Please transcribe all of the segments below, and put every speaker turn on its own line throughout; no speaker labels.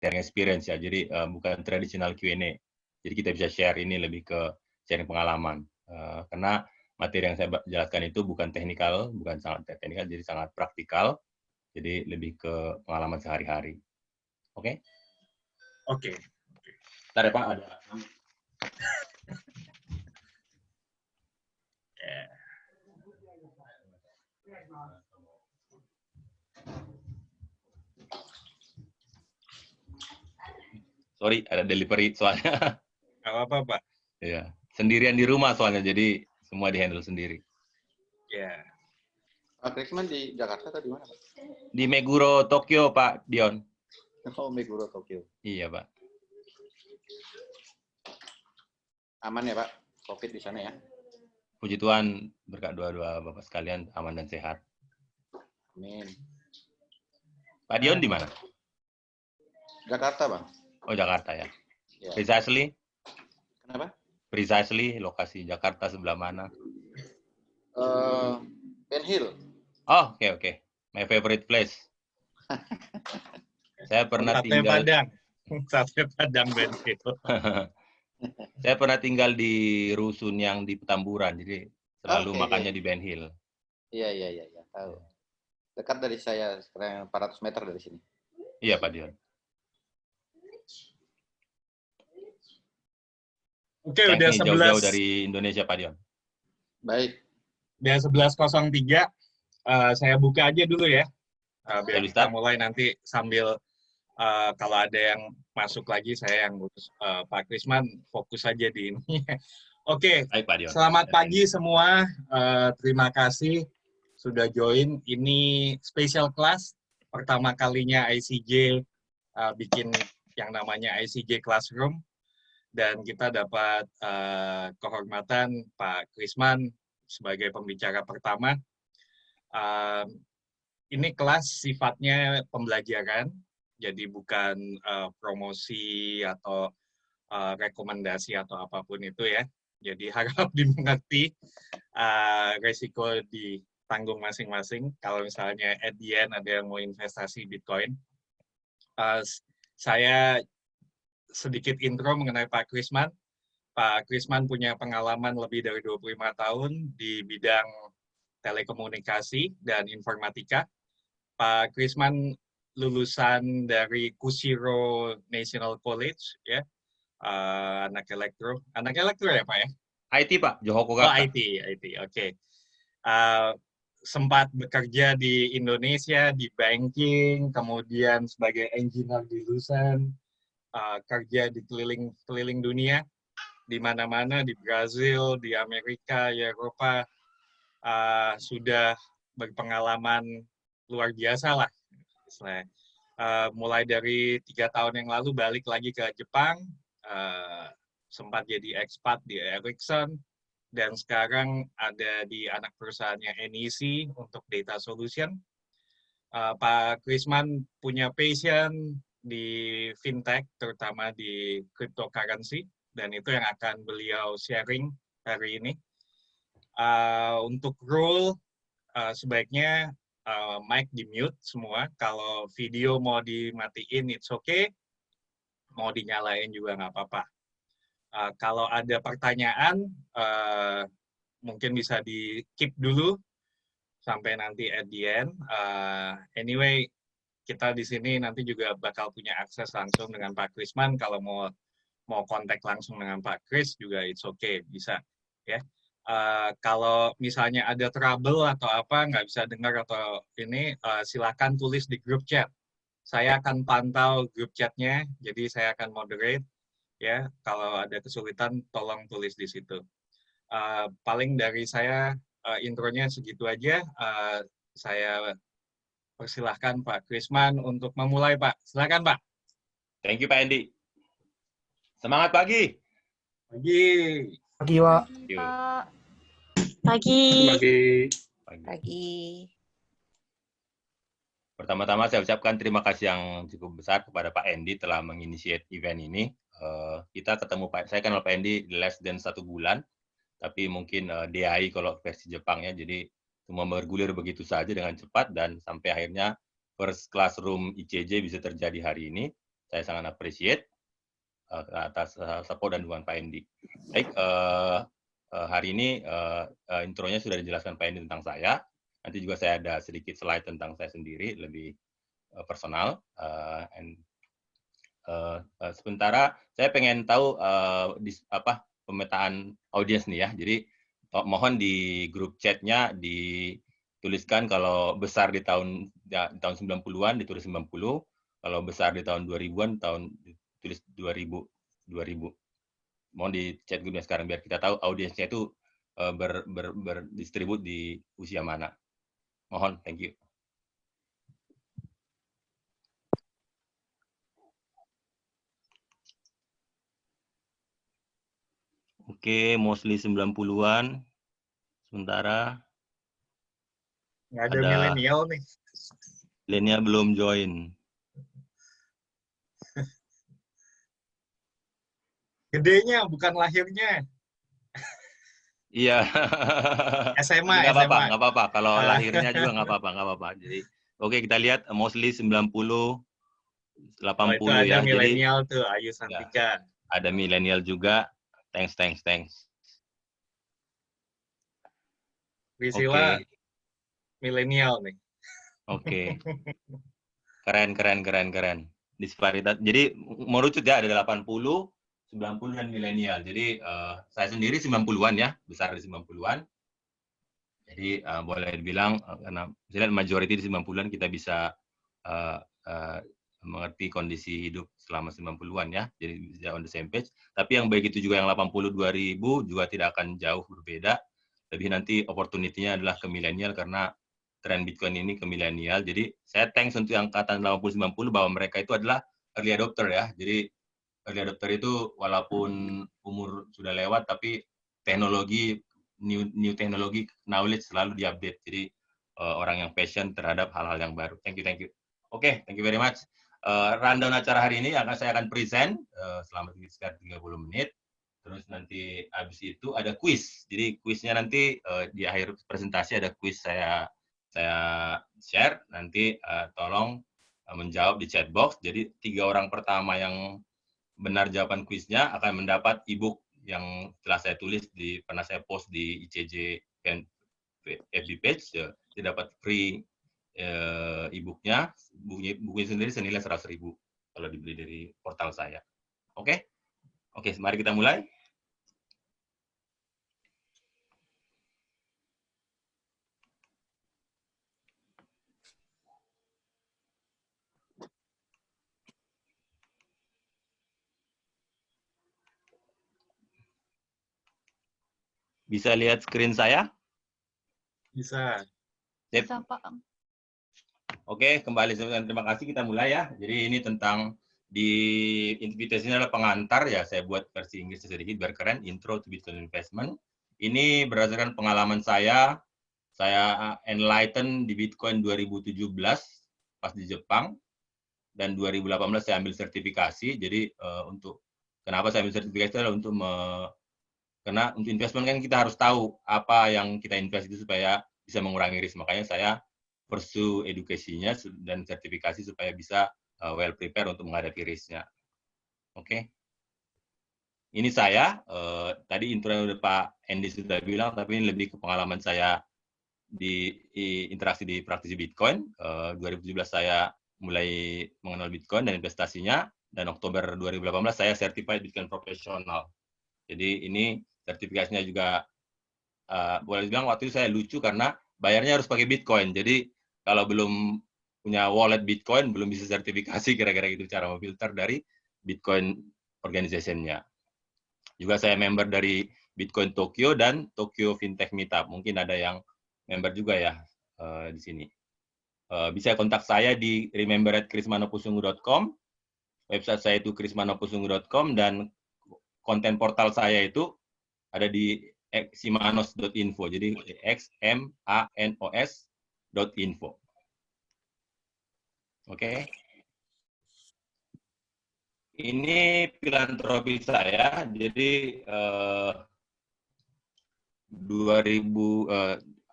sharing experience ya. Jadi bukan tradisional Q&A. Jadi kita bisa share ini lebih ke sharing pengalaman. Karena materi yang saya jelaskan itu bukan teknikal, bukan sangat teknikal, jadi sangat praktikal. Jadi lebih ke pengalaman sehari-hari. Oke?
Oke.
Bentar ya Pak, ada. Sorry, ada delivery soalnya.
Nggak apa-apa, Pak.
Iya, sendirian di rumah soalnya, jadi semua di-handle sendiri.
Ya.
Pak Krisman di Jakarta atau di mana, Pak?
Di Meguro, Tokyo, Pak Dion.
Oh, Meguro, Tokyo.
Iya, Pak.
Aman ya, Pak? COVID di sana ya?
Puji Tuhan, berkat doa-doa Bapak sekalian, aman dan sehat.
Amin.
Pak Dion di mana?
Jakarta, Bang.
Oh, Jakarta ya.
Ya.
Precisely?
Kenapa?
Precisely, lokasi Jakarta sebelah mana?
Ben Hill.
Oh, oke. My favorite place. Saya pernah
Sate
tinggal...
Padang. Sate Padang Ben Hill.
Saya pernah tinggal di rusun yang di Petamburan, jadi selalu
Oke.
makannya di Ben Hill.
Iya, tahu. Dekat dari saya, sekarang 400 meter dari sini.
Iya, Pak Dion.
Oke, udah 11.
Jauh-jauh dari Indonesia, Pak Dion.
Baik.
Udah 11.03. Saya buka aja dulu ya. Biar kita mulai nanti sambil kalau ada yang masuk lagi, saya yang ngurus. Pak Krisman fokus aja di ini. Oke,
Baik, Pak Dion.
Selamat pagi semua. Terima kasih sudah join. Ini special class. Pertama kalinya ICJ bikin yang namanya ICJ Classroom. Dan kita dapat kehormatan Pak Krisman sebagai pembicara pertama. Ini kelas sifatnya pembelajaran, jadi bukan promosi atau rekomendasi atau apapun itu ya. Jadi harap dimengerti, resiko ditanggung masing-masing. Kalau misalnya at the end ada yang mau investasi Bitcoin. Saya sedikit intro mengenai Pak Krisman. Pak Krisman punya pengalaman lebih dari 25 tahun di bidang telekomunikasi dan informatika. Pak Krisman lulusan dari Kushiro National College, ya, anak elektro ya Pak ya?
IT Pak, Johokogata.
Oh IT, oke. Sempat bekerja di Indonesia, di banking, kemudian sebagai engineer di Luzern, kerja di keliling dunia, di mana-mana, di Brazil, di Amerika, di Eropa, sudah berpengalaman luar biasa lah. Mulai dari 3 tahun yang lalu balik lagi ke Jepang, sempat jadi expat di Ericsson, dan sekarang ada di anak perusahaannya NEC untuk data solution. Pak Krisman punya passion di fintech, terutama di cryptocurrency, dan itu yang akan beliau sharing hari ini. Untuk role, sebaiknya mic di mute semua. Kalau video mau dimatiin, it's okay. Mau dinyalain juga nggak apa-apa. Kalau ada pertanyaan, mungkin bisa di-keep dulu sampai nanti at the end. Anyway, kita di sini nanti juga bakal punya akses langsung dengan Pak Krisman. Kalau mau kontak langsung dengan Pak Kris juga it's okay, bisa ya. Kalau misalnya ada trouble atau apa, nggak bisa dengar atau ini, silakan tulis di grup chat. Saya akan pantau grup chatnya, jadi saya akan moderate ya. Kalau ada kesulitan, tolong tulis di situ. Paling dari saya intronya segitu aja. Saya persilahkan Pak Krisman untuk memulai, Pak. Silakan, Pak.
Thank you, Pak Andy. Semangat pagi.
Pagi.
Pagi, Pak.
Pagi.
Pertama-tama saya ucapkan terima kasih yang cukup besar kepada Pak Andy telah menginisiate event ini. Kita ketemu saya kenal Pak Andy less than 1 bulan, tapi mungkin DAI kalau versi Jepang ya, jadi semua bergulir begitu saja dengan cepat dan sampai akhirnya first classroom ICJ bisa terjadi hari ini. Saya sangat appreciate atas support dan dukungan Pak Endi. Baik, hari ini intronya sudah dijelaskan Pak Endi tentang saya. Nanti juga saya ada sedikit slide tentang saya sendiri, lebih personal. Sementara saya pengen tahu pemetaan audiens nih ya. Jadi mohon di grup chatnya dituliskan kalau besar di tahun 90-an ditulis 90, kalau besar di tahun 2000-an tulis 2000. Mohon di chat grupnya sekarang biar kita tahu audiensnya itu berdistribut di usia mana. Mohon, thank you. Oke, mostly 90-an. Sementara
nggak ada milenial nih.
Milenial belum join.
Gedenya, bukan lahirnya.
Iya.
SMA,
nggak
SMA.
Nggak apa-apa. Kalau lahirnya juga nggak apa-apa. Jadi, oke, kita lihat mostly 90, 80
itu ada
ya.
milenial
Jadi,
tuh, Ayu Santika.
Ya, ada milenial juga. Thanks.
Priscilla, milenial nih.
Oke. Keren. Disparitas. Jadi merucut ya, ada 80, 90 dan milenial. Jadi saya sendiri 90-an ya, besar di 90-an. Jadi boleh dibilang karena misalnya majority di 90-an kita bisa mengerti kondisi hidup selama 90-an ya. Jadi bisa on the same page. Tapi yang baik itu juga yang 80 2000 juga tidak akan jauh berbeda. Lebih nanti opportunity-nya adalah ke milenial karena tren Bitcoin ini ke milenial. Jadi saya thanks untuk yang angkatan 80-90 bahwa mereka itu adalah early adopter ya. Jadi early adopter itu walaupun umur sudah lewat tapi teknologi new teknologi knowledge selalu diupdate. Jadi orang yang passion terhadap hal-hal yang baru. Thank you. Oke, thank you very much. Rundown acara hari ini saya akan present selama sekitar 30 menit. Terus nanti habis itu ada quiz. Jadi quiznya nanti di akhir presentasi ada quiz saya share. Nanti tolong menjawab di chat box. Jadi 3 orang pertama yang benar jawaban quiznya akan mendapat e-book yang telah saya tulis pernah saya post di ICJ FB page. Dia dapat free e-booknya. Bukunya sendiri senilai 100.000 kalau dibeli dari portal saya. Oke, mari kita mulai. Bisa lihat screen saya?
Bisa.
Bisa, Pak.
Oke, kembali terima kasih. Kita mulai ya. Jadi ini tentang di invitation adalah pengantar ya. Saya buat versi Inggris sedikit biar keren. Intro to Bitcoin Investment. Ini berdasarkan pengalaman saya. Saya enlighten di Bitcoin 2017 pas di Jepang dan 2018 saya ambil sertifikasi. Jadi untuk kenapa saya ambil sertifikasi adalah karena untuk investment kan kita harus tahu apa yang kita invest itu supaya bisa mengurangi risk. Makanya saya pursue edukasinya dan sertifikasi supaya bisa well prepare untuk menghadapi risknya. Oke. Ini saya, tadi intro udah Pak Endi sudah bilang, tapi ini lebih ke pengalaman saya di interaksi di praktisi Bitcoin. 2017 saya mulai mengenal Bitcoin dan investasinya, dan Oktober 2018 saya certified Bitcoin profesional. Jadi ini sertifikasinya juga boleh dibilang waktu itu saya lucu karena bayarnya harus pakai Bitcoin. Jadi kalau belum punya wallet Bitcoin belum bisa sertifikasi, kira-kira gitu cara memfilter dari Bitcoin organization-nya. Juga saya member dari Bitcoin Tokyo dan Tokyo Fintech Meetup. Mungkin ada yang member juga ya di sini. Bisa kontak saya di remember@krismanopusungu.com. Website saya itu krismanopusungu.com dan konten portal saya itu ada di ximanos.info. Jadi xmanos.info. Oke. Ini filantropi saya. Jadi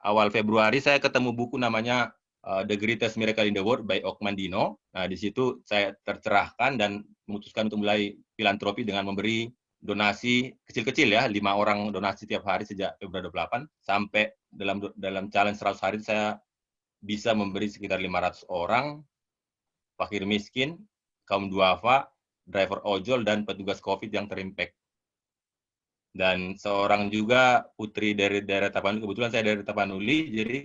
awal Februari saya ketemu buku namanya The Greatest Miracle in the World by Okmandino. Nah, di situ saya tercerahkan dan memutuskan untuk mulai filantropi dengan memberi donasi kecil-kecil ya, 5 orang donasi tiap hari sejak Februari 28 sampai dalam challenge 100 hari saya bisa memberi sekitar 500 orang, fakir miskin, kaum duafa, driver ojol, dan petugas COVID yang terimpact. Dan seorang juga putri dari daerah Tapanuli, kebetulan saya dari Tapanuli, jadi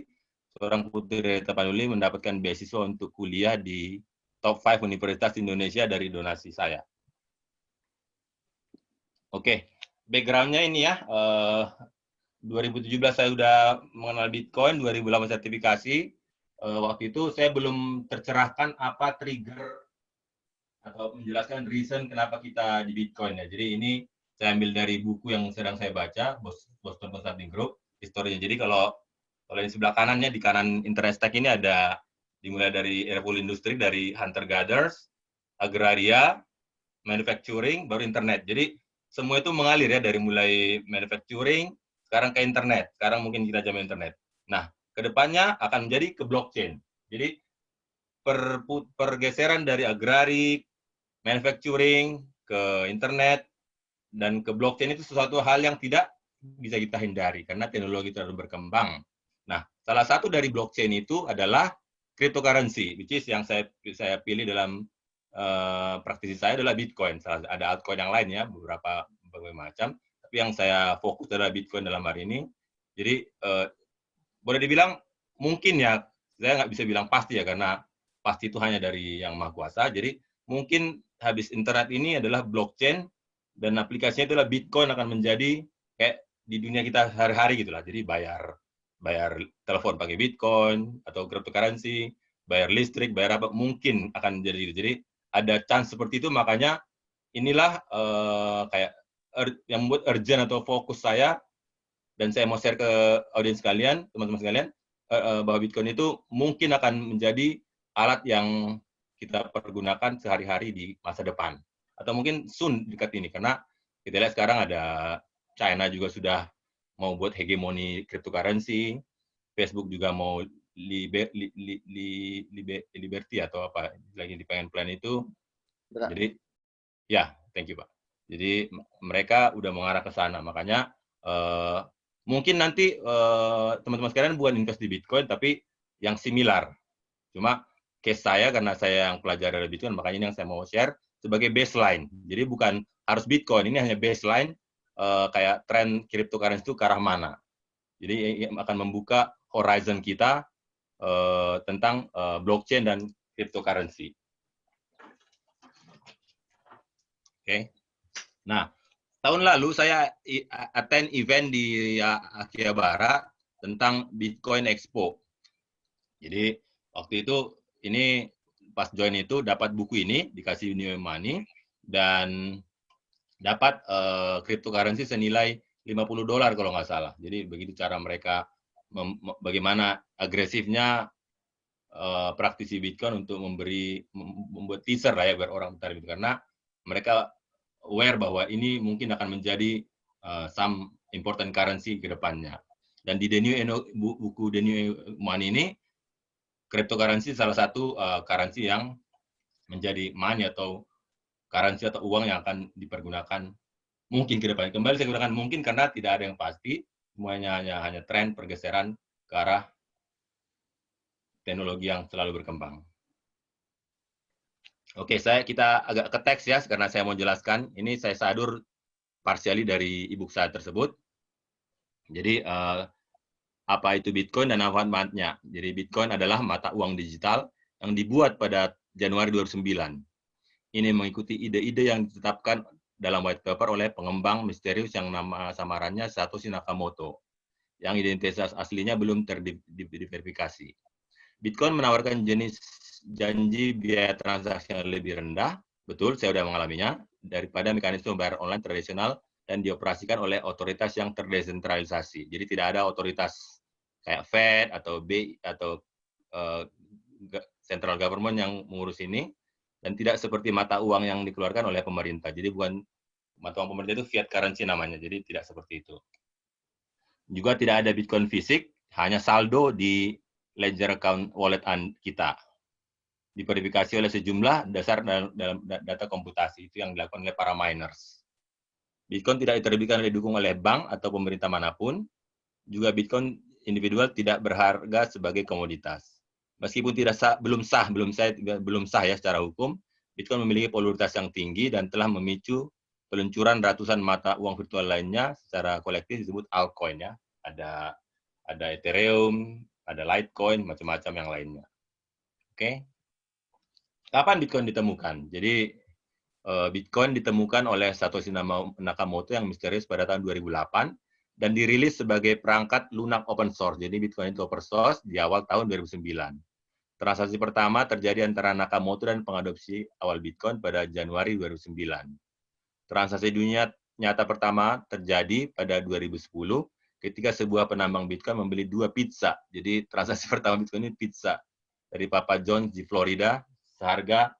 seorang putri dari Tapanuli mendapatkan beasiswa untuk kuliah di top 5 universitas di Indonesia dari donasi saya. Oke, background-nya ini ya, 2017 saya sudah mengenal Bitcoin, 2008 sertifikasi. Waktu itu saya belum tercerahkan apa trigger atau menjelaskan reason kenapa kita di Bitcoin ya. Jadi ini saya ambil dari buku yang sedang saya baca, Boston Consulting Group, historinya. Jadi kalau di sebelah kanannya, di kanan internet stack ini ada dimulai dari era full industri, dari hunter-gatherers, agraria, manufacturing, baru internet. Jadi semua itu mengalir ya, dari mulai manufacturing, sekarang ke internet. Sekarang mungkin kita zaman internet. Nah, kedepannya akan menjadi ke blockchain. Jadi pergeseran dari agrarik, manufacturing, ke internet, dan ke blockchain itu sesuatu hal yang tidak bisa kita hindari karena teknologi terus berkembang. Nah, salah satu dari blockchain itu adalah cryptocurrency, which is yang saya pilih dalam praktisi saya adalah Bitcoin. Ada altcoin yang lain ya, beberapa macam, tapi yang saya fokus adalah Bitcoin dalam hari ini. Jadi boleh dibilang mungkin ya, saya nggak bisa bilang pasti ya, karena pasti itu hanya dari yang Maha Kuasa. Jadi mungkin habis internet ini adalah blockchain, dan aplikasinya itulah Bitcoin akan menjadi kayak di dunia kita sehari-hari gitulah. Jadi bayar telepon pakai Bitcoin atau cryptocurrency, bayar listrik, bayar apa, mungkin akan jadi gitu. Jadi ada chance seperti itu, makanya inilah kayak yang membuat urgent atau fokus saya, dan saya mau share ke audiens kalian, teman-teman sekalian, bahwa Bitcoin itu mungkin akan menjadi alat yang kita pergunakan sehari-hari di masa depan. Atau mungkin soon dekat ini, karena kita lihat sekarang ada China juga sudah mau buat hegemoni cryptocurrency, Facebook juga mau liberty atau apa lagi di pengen plan itu. Jadi ya, thank you Pak. Jadi mereka udah mengarah ke sana, makanya mungkin nanti teman-teman sekalian bukan invest di Bitcoin, tapi yang similar. Cuma case saya, karena saya yang pelajari dari Bitcoin, makanya ini yang saya mau share sebagai baseline. Jadi bukan harus Bitcoin, ini hanya baseline kayak tren cryptocurrency itu ke arah mana. Jadi akan membuka horizon kita tentang blockchain dan cryptocurrency. Oke. Nah, tahun lalu saya attend event di Akihabara tentang Bitcoin Expo. Jadi waktu itu ini pas join itu dapat buku ini, dikasih new money, dan dapat cryptocurrency senilai $50 kalau nggak salah. Jadi begitu cara mereka bagaimana agresifnya praktisi Bitcoin untuk membuat teaser lah ya biar orang tertarik, karena mereka aware bahwa ini mungkin akan menjadi some important currency ke depannya. Dan di buku The New Money ini, cryptocurrency salah satu currency yang menjadi money atau currency atau uang yang akan dipergunakan mungkin ke depan. Kembali saya gunakan mungkin karena tidak ada yang pasti, semuanya hanya tren pergeseran ke arah teknologi yang selalu berkembang. Oke, kita agak ke teks ya, karena saya mau jelaskan. Ini saya sadur partially dari e-book saya tersebut. Jadi, apa itu Bitcoin dan apa manfaatnya? Jadi, Bitcoin adalah mata uang digital yang dibuat pada Januari 2009. Ini mengikuti ide-ide yang ditetapkan dalam white paper oleh pengembang misterius yang nama samarannya Satoshi Nakamoto, yang identitas aslinya belum terverifikasi. Bitcoin menawarkan jenis janji biaya transaksi yang lebih rendah, betul, saya sudah mengalaminya, daripada mekanisme bayar online tradisional dan dioperasikan oleh otoritas yang terdesentralisasi. Jadi tidak ada otoritas kayak Fed atau BI atau central government yang mengurus ini, dan tidak seperti mata uang yang dikeluarkan oleh pemerintah. Jadi bukan mata uang pemerintah, itu fiat currency namanya, jadi tidak seperti itu. Juga tidak ada Bitcoin fisik, hanya saldo di ledger account wallet kita. Diverifikasi oleh sejumlah dasar dalam data komputasi itu yang dilakukan oleh para miners. Bitcoin tidak diterbitkan oleh didukung oleh bank atau pemerintah manapun. Juga Bitcoin individual tidak berharga sebagai komoditas. Meskipun belum sah ya secara hukum, Bitcoin memiliki popularitas yang tinggi dan telah memicu peluncuran ratusan mata uang virtual lainnya secara kolektif disebut altcoin ya. Ada Ethereum, ada Litecoin, macam-macam yang lainnya. Oke. Kapan Bitcoin ditemukan? Jadi Bitcoin ditemukan oleh Satoshi Nakamoto yang misterius pada tahun 2008 dan dirilis sebagai perangkat lunak open source. Jadi Bitcoin itu open source di awal tahun 2009. Transaksi pertama terjadi antara Nakamoto dan pengadopsi awal Bitcoin pada Januari 2009. Transaksi dunia nyata pertama terjadi pada 2010 ketika sebuah penambang Bitcoin membeli 2 pizza. Jadi transaksi pertama Bitcoin ini pizza dari Papa John's di Florida seharga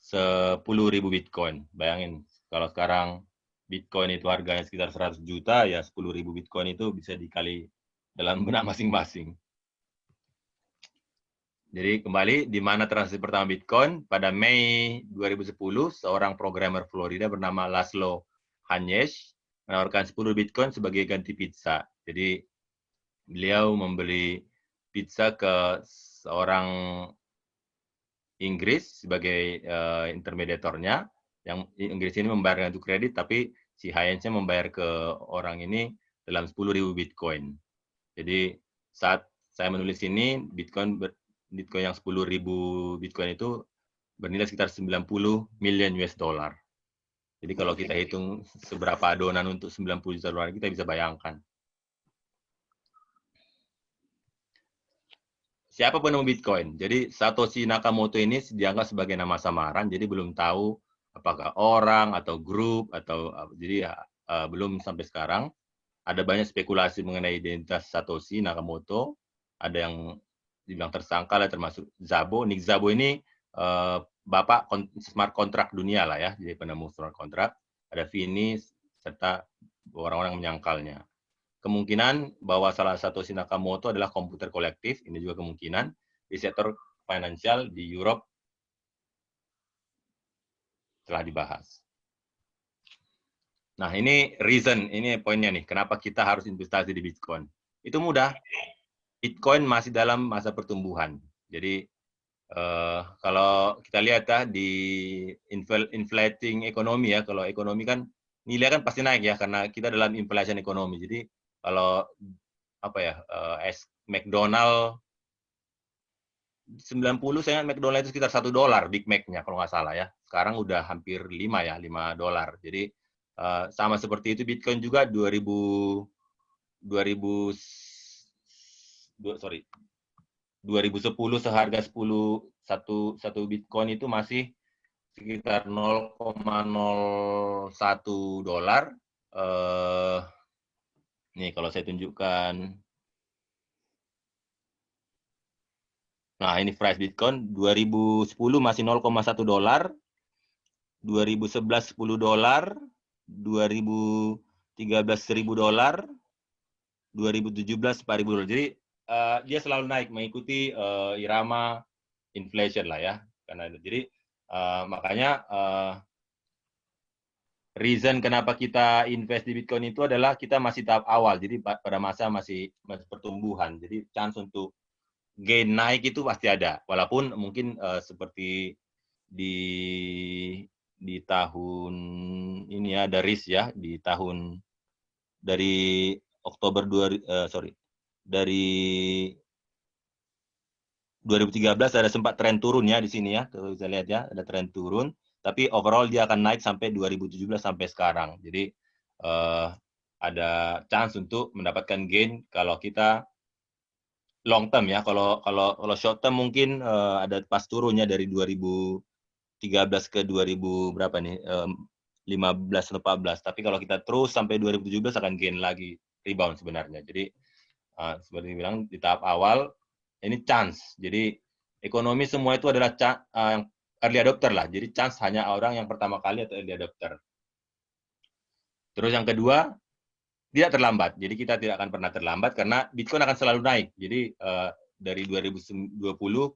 10.000 Bitcoin. Bayangin, kalau sekarang Bitcoin itu harganya sekitar 100 juta, ya 10.000 Bitcoin itu bisa dikali dalam benak masing-masing. Jadi kembali, di mana transaksi pertama Bitcoin? Pada Mei 2010, seorang programmer Florida bernama Laszlo Hanyesh menawarkan 10 Bitcoin sebagai ganti pizza. Jadi beliau membeli pizza ke seorang Inggris sebagai intermediatornya, yang Inggris ini membayar untuk kredit, tapi si Hayensnya membayar ke orang ini dalam 10.000 Bitcoin. Jadi saat saya menulis ini, Bitcoin yang 10.000 Bitcoin itu bernilai sekitar 90 million US dollar. Jadi kalau kita hitung seberapa adonan untuk 90 juta dolar, kita bisa bayangkan. Siapa penemu Bitcoin? Jadi Satoshi Nakamoto ini dianggap sebagai nama samaran, jadi belum tahu apakah orang atau grup atau jadi belum sampai sekarang. Ada banyak spekulasi mengenai identitas Satoshi Nakamoto. Ada yang dibilang tersangka lah, termasuk Szabo. Nick Szabo ini bapak smart contract dunia lah ya, jadi penemu smart contract. Ada Vinny serta orang-orang yang menyangkalnya. Kemungkinan bahwa salah satu Nakamoto adalah komputer kolektif, ini juga kemungkinan, di sektor finansial di Europe telah dibahas. Nah, ini reason, ini poinnya nih, kenapa kita harus investasi di Bitcoin. Itu mudah, Bitcoin masih dalam masa pertumbuhan. Jadi, kalau kita lihat ya, di inflating ekonomi ya, kalau ekonomi kan, nilai kan pasti naik ya, karena kita dalam inflation ekonomi. Jadi, kalau McDonald 90 saya ingat McDonald itu sekitar $1 Big Mac-nya kalau nggak salah ya. Sekarang udah hampir 5 ya, $5. Jadi sama seperti itu Bitcoin juga 2010 seharga satu Bitcoin itu masih sekitar $0,01. Nih kalau saya tunjukkan. Nah, ini price Bitcoin 2010 masih $0,1, 2011 $10, 2013 $1.000, 2017 $4.000. Jadi dia selalu naik mengikuti irama inflation lah ya. Karena jadi makanya reason kenapa kita invest di Bitcoin itu adalah kita masih tahap awal, jadi pada masa masih pertumbuhan, jadi chance untuk gain naik itu pasti ada, walaupun mungkin seperti di tahun ini ada risk ya, di tahun dari Oktober dari 2013 ada sempat tren turun ya di sini ya, kalau bisa lihat ya, ada tren turun. Tapi overall dia akan naik sampai 2017 sampai sekarang. Jadi ada chance untuk mendapatkan gain kalau kita long term ya. Kalau short term mungkin ada pas turunnya dari 2013 ke 2000 berapa nih? 15 atau 14. Tapi kalau kita terus sampai 2017 akan gain lagi, rebound sebenarnya. Jadi seperti bilang di tahap awal ini chance. Jadi ekonomi semua itu adalah yang early adopter lah. Jadi chance hanya orang yang pertama kali atau early adopter. Terus yang kedua, tidak terlambat. Jadi kita tidak akan pernah terlambat karena Bitcoin akan selalu naik. Jadi dari 2020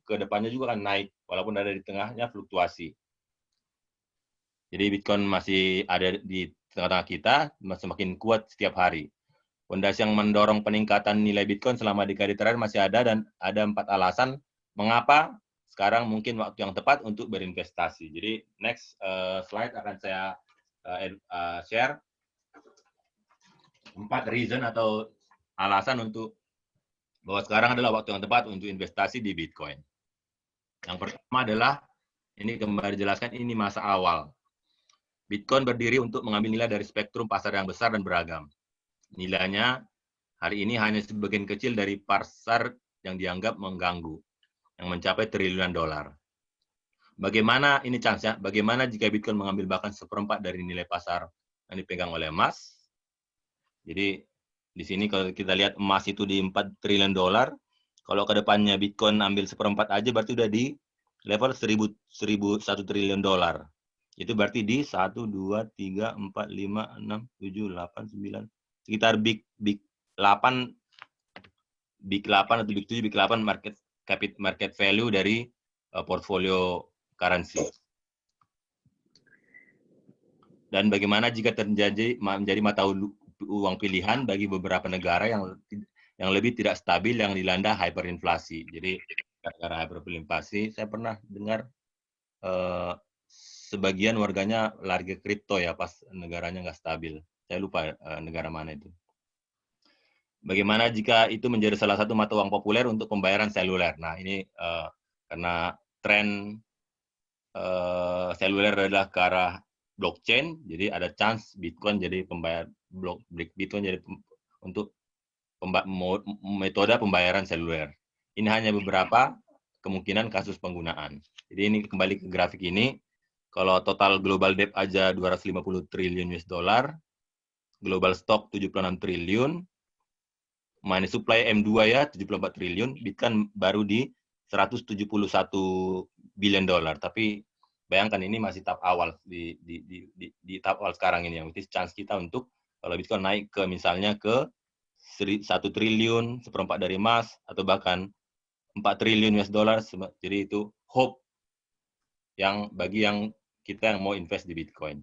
ke depannya juga akan naik, walaupun ada di tengahnya fluktuasi. Jadi Bitcoin masih ada di tengah-tengah kita, semakin kuat setiap hari. Fondasi yang mendorong peningkatan nilai Bitcoin selama dekade terakhir masih ada, dan ada 4 alasan mengapa sekarang mungkin waktu yang tepat untuk berinvestasi. Jadi next slide akan saya share 4 reason atau alasan untuk bahwa sekarang adalah waktu yang tepat untuk investasi di Bitcoin. Yang pertama adalah, ini kembali dijelaskan, ini masa awal. Bitcoin berdiri untuk mengambil nilai dari spektrum pasar yang besar dan beragam. Nilainya hari ini hanya sebagian kecil dari pasar yang dianggap mengganggu, yang mencapai triliunan dolar. Bagaimana ini chance-nya? Bagaimana jika Bitcoin mengambil bahkan 1/4 dari nilai pasar yang dipegang oleh emas? Jadi di sini kalau kita lihat emas itu di 4 triliun dolar, kalau ke depannya Bitcoin ambil 1/4 aja berarti udah di level 1 triliun dolar. Itu berarti di 1, 2, 3, 4, 5, 6, 7, 8, 9, sekitar Big 8 atau Big 7, Big 8 market value dari portfolio currency. Dan bagaimana jika menjadi mata uang pilihan bagi beberapa negara yang lebih tidak stabil, yang dilanda hyperinflasi. Jadi gara-gara hyperinflasi, saya pernah dengar sebagian warganya lari ke kripto ya pas negaranya nggak stabil. Saya lupa negara mana itu. Bagaimana jika itu menjadi salah satu mata uang populer untuk pembayaran seluler? Nah ini karena tren seluler adalah ke arah blockchain, jadi ada chance Bitcoin jadi Bitcoin jadi untuk metode pembayaran seluler. Ini hanya beberapa kemungkinan kasus penggunaan. Jadi ini kembali ke grafik ini. Kalau total global debt aja 250 triliun US dollar, global stock 76 triliun, money supply M2 ya 74 triliun, Bitcoin baru di 171 billion dolar. Tapi bayangkan ini masih tahap awal di tahap awal sekarang ini, yang itu chance kita untuk kalau Bitcoin naik ke misalnya ke 1 triliun, 1/4 dari emas, atau bahkan 4 triliun US dollar. Jadi itu hope yang bagi kita yang mau invest di Bitcoin.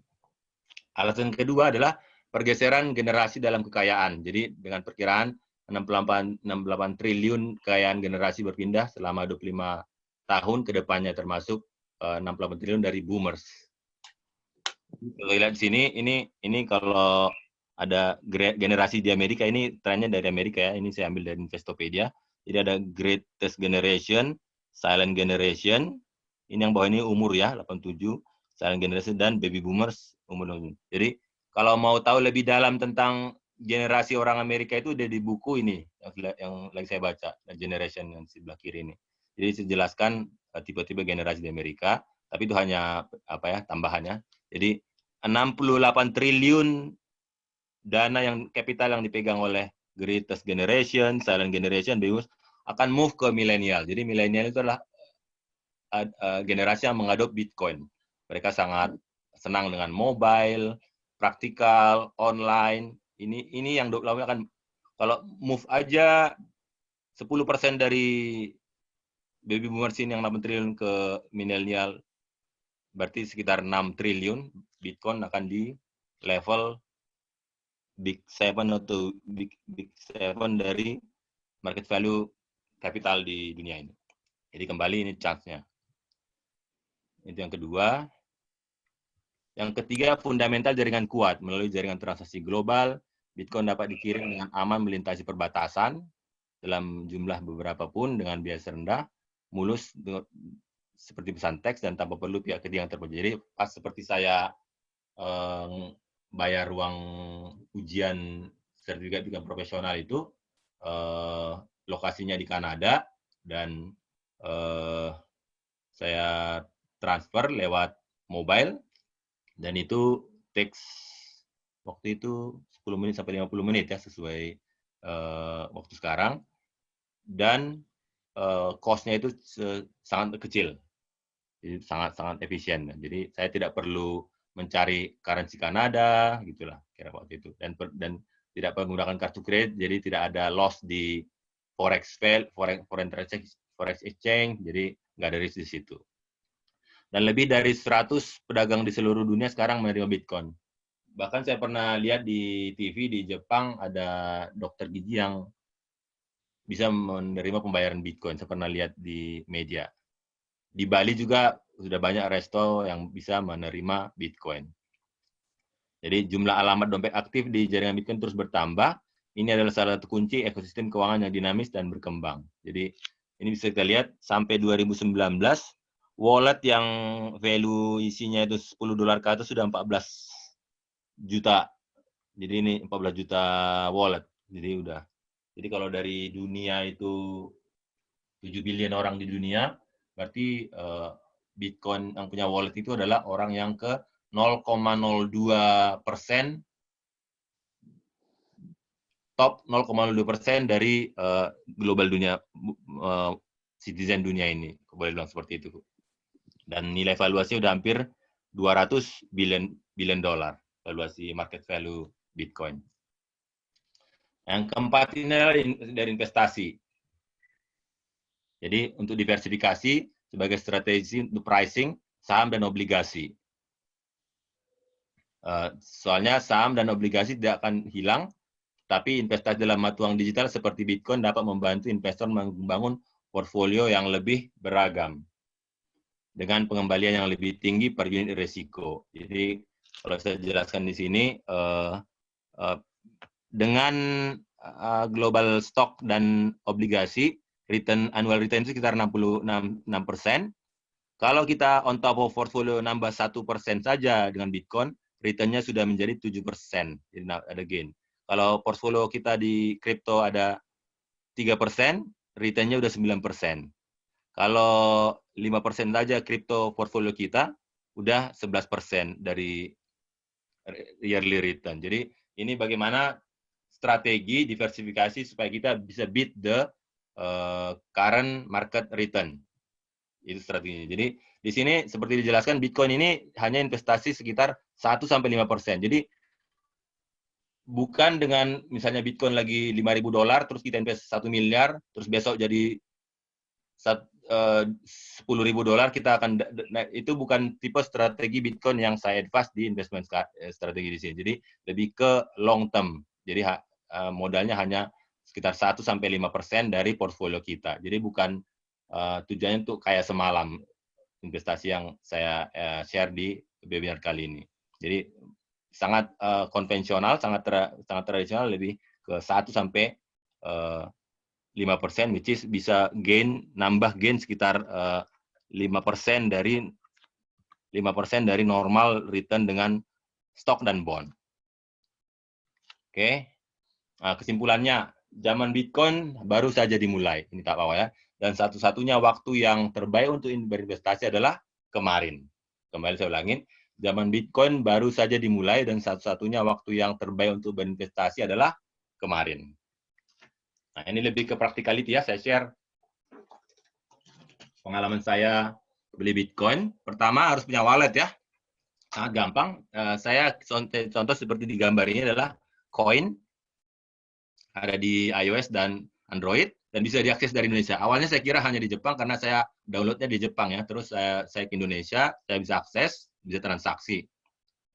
Alasan kedua adalah pergeseran generasi dalam kekayaan. Jadi dengan perkiraan 68 triliun kekayaan generasi berpindah selama 25 tahun ke depannya, termasuk 68 triliun dari boomers. Kalau lihat di sini, ini kalau ada generasi di Amerika, ini trennya dari Amerika ya, ini saya ambil dari Investopedia. Jadi ada Greatest Generation, Silent Generation, ini yang bawah ini umur ya, 87, Silent Generation, dan Baby Boomers umur 60. Jadi kalau mau tahu lebih dalam tentang generasi orang Amerika itu udah di buku ini, yang lagi saya baca, Generation yang sebelah kiri ini. Jadi saya jelaskan tipe-tipe generasi di Amerika, tapi itu hanya tambahannya. Jadi 68 triliun dana yang kapital yang dipegang oleh Greatest Generation, Silent Generation, Baby akan move ke milenial. Jadi milenial itu adalah generasi yang mengadop Bitcoin. Mereka sangat senang dengan mobile, praktikal, online. Ini yang 28 akan, kalau move aja 10% dari baby boomers ini yang 8 triliun ke milenial, berarti sekitar 6 triliun. Bitcoin akan di level Big 7 atau Big 7 dari market value kapital di dunia ini. Jadi kembali ini chance-nya. Itu yang kedua. Yang ketiga, fundamental jaringan kuat. Melalui jaringan transaksi global, Bitcoin dapat dikirim dengan aman melintasi perbatasan dalam jumlah beberapa pun dengan biaya rendah, mulus seperti pesan teks dan tanpa perlu pihak ketiga yang terpercaya. Jadi pas seperti saya bayar uang ujian sertifikat Bitcoin profesional itu, lokasinya di Kanada, dan saya transfer lewat mobile, dan itu takes waktu itu 10 menit sampai 50 menit ya, sesuai waktu sekarang, dan cost-nya itu sangat kecil, jadi sangat efisien. Jadi saya tidak perlu mencari currency Kanada gitulah kira waktu itu, dan tidak menggunakan kartu kredit, jadi tidak ada loss di forex exchange, jadi nggak ada risk di situ. Dan lebih dari 100 pedagang di seluruh dunia sekarang menerima Bitcoin. Bahkan saya pernah lihat di TV di Jepang ada dokter gigi yang bisa menerima pembayaran Bitcoin. Saya pernah lihat di media. Di Bali juga sudah banyak resto yang bisa menerima Bitcoin. Jadi jumlah alamat dompet aktif di jaringan Bitcoin terus bertambah. Ini adalah salah satu kunci ekosistem keuangan yang dinamis dan berkembang. Jadi ini bisa kita lihat sampai 2019, wallet yang value isinya itu $10 ke atas sudah 14 juta. Jadi ini 14 juta wallet. Jadi udah. Jadi kalau dari dunia itu 7 billion orang di dunia, berarti Bitcoin yang punya wallet itu adalah orang yang ke 0,02%, top 0,02% dari global dunia, citizen dunia ini. Boleh bilang seperti itu. Dan nilai valuasinya udah hampir 200 billion dollar, valuasi market value Bitcoin. Yang keempat ini adalah dari investasi. Jadi untuk diversifikasi sebagai strategi untuk pricing saham dan obligasi. Soalnya saham dan obligasi tidak akan hilang, tapi investasi dalam mata uang digital seperti Bitcoin dapat membantu investor membangun portfolio yang lebih beragam dengan pengembalian yang lebih tinggi per unit risiko. Jadi kalau saya jelaskan di sini, dengan global stock dan obligasi, annual return itu sekitar 66%. Kalau kita on top of portfolio nambah 1% saja dengan Bitcoin, return-nya sudah menjadi 7%. Jadi ada gain. Kalau portfolio kita di kripto ada 3%, return-nya udah 9%. Kalau 5% saja kripto portfolio kita, udah 11% dari yearly return. Jadi ini bagaimana strategi diversifikasi supaya kita bisa beat the current market return. Itu strateginya. Jadi di sini seperti dijelaskan, Bitcoin ini hanya investasi sekitar 1-5%. Jadi bukan dengan misalnya Bitcoin lagi $5.000, terus kita invest 1 miliar, terus besok jadi $10.000 kita akan itu bukan tipe strategi Bitcoin yang saya advise di investment strategi di sini. Jadi lebih ke long term. Jadi modalnya hanya sekitar 1-5% dari portfolio kita. Jadi bukan tujuannya untuk kayak semalam investasi yang saya share di webinar kali ini. Jadi sangat konvensional, sangat tradisional, lebih ke 1-5%, which is bisa nambah gain sekitar 5% dari normal return dengan stok dan bond. Oke. Nah, kesimpulannya, zaman Bitcoin baru saja dimulai. Ini tak apa ya. Dan satu-satunya waktu yang terbaik untuk berinvestasi adalah kemarin. Kembali saya ulangin, zaman Bitcoin baru saja dimulai dan satu-satunya waktu yang terbaik untuk berinvestasi adalah kemarin. Nah, ini lebih ke practicality ya, saya share pengalaman saya beli Bitcoin. Pertama harus punya wallet ya. Sangat gampang. Saya contoh seperti di gambar ini adalah Coin, ada di iOS dan Android, dan bisa diakses dari Indonesia. Awalnya saya kira hanya di Jepang karena saya downloadnya di Jepang ya. Terus saya ke Indonesia, saya bisa akses, bisa transaksi.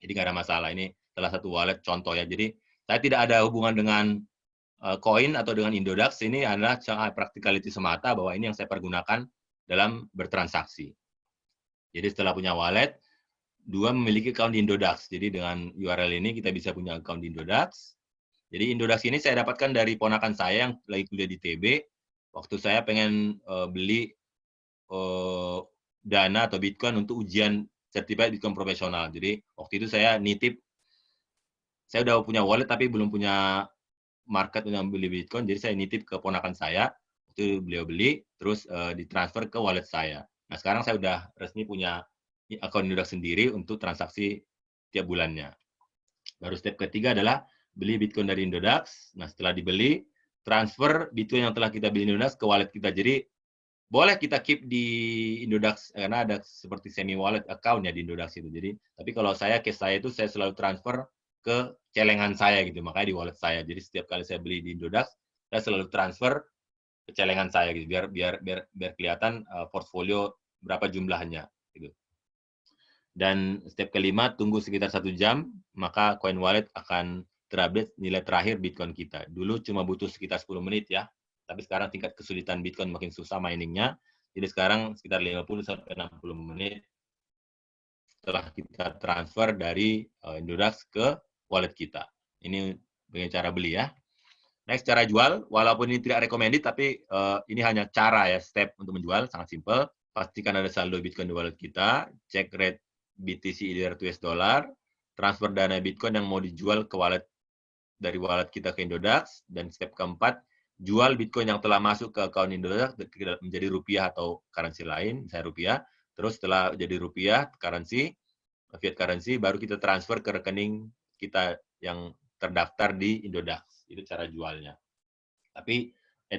Jadi nggak ada masalah. Ini salah satu wallet contoh ya. Jadi saya tidak ada hubungan dengan Coin atau dengan Indodax. Ini adalah practicality semata bahwa ini yang saya pergunakan dalam bertransaksi. Jadi setelah punya wallet, dua memiliki account di Indodax. Jadi dengan URL ini kita bisa punya account di Indodax. Jadi Indodax ini saya dapatkan dari ponakan saya yang lagi kuliah di TB. Waktu saya pengen beli Dana atau Bitcoin untuk ujian sertifikat Bitcoin profesional. Jadi waktu itu saya nitip, saya udah punya wallet tapi belum punya market untuk beli Bitcoin. Jadi saya nitip ke ponakan saya. Waktu beliau beli, terus ditransfer ke wallet saya. Nah sekarang saya udah resmi punya akun Indodax sendiri untuk transaksi tiap bulannya. Baru step ketiga adalah beli Bitcoin dari Indodax. Nah, setelah dibeli, transfer Bitcoin yang telah kita beli Indodax ke wallet kita. Jadi, boleh kita keep di Indodax, karena ada seperti semi-wallet account ya di Indodax itu. Jadi, tapi kalau case saya itu, saya selalu transfer ke celengan saya gitu, makanya di wallet saya. Jadi, setiap kali saya beli di Indodax, saya selalu transfer kecelengan saya gitu, biar kelihatan portfolio berapa jumlahnya gitu. Dan step kelima, tunggu sekitar 1 jam, maka coin wallet akan terupdate nilai terakhir Bitcoin kita. Dulu cuma butuh sekitar 10 menit ya, tapi sekarang tingkat kesulitan Bitcoin makin susah miningnya, jadi sekarang sekitar 50-60 menit setelah kita transfer dari Indodax ke wallet kita. Ini dengan cara beli ya. Next, cara jual, walaupun ini tidak recommended, tapi ini hanya cara ya, step untuk menjual, sangat simple. Pastikan ada saldo Bitcoin di wallet kita, cek rate BTC ETH to US dollar, transfer dana Bitcoin yang mau dijual ke wallet dari wallet kita ke Indodax, dan step keempat, jual Bitcoin yang telah masuk ke account Indodax menjadi rupiah atau currency lain, misalnya rupiah. Terus setelah jadi rupiah, currency, fiat currency, baru kita transfer ke rekening kita yang terdaftar di Indodax. Itu cara jualnya. Tapi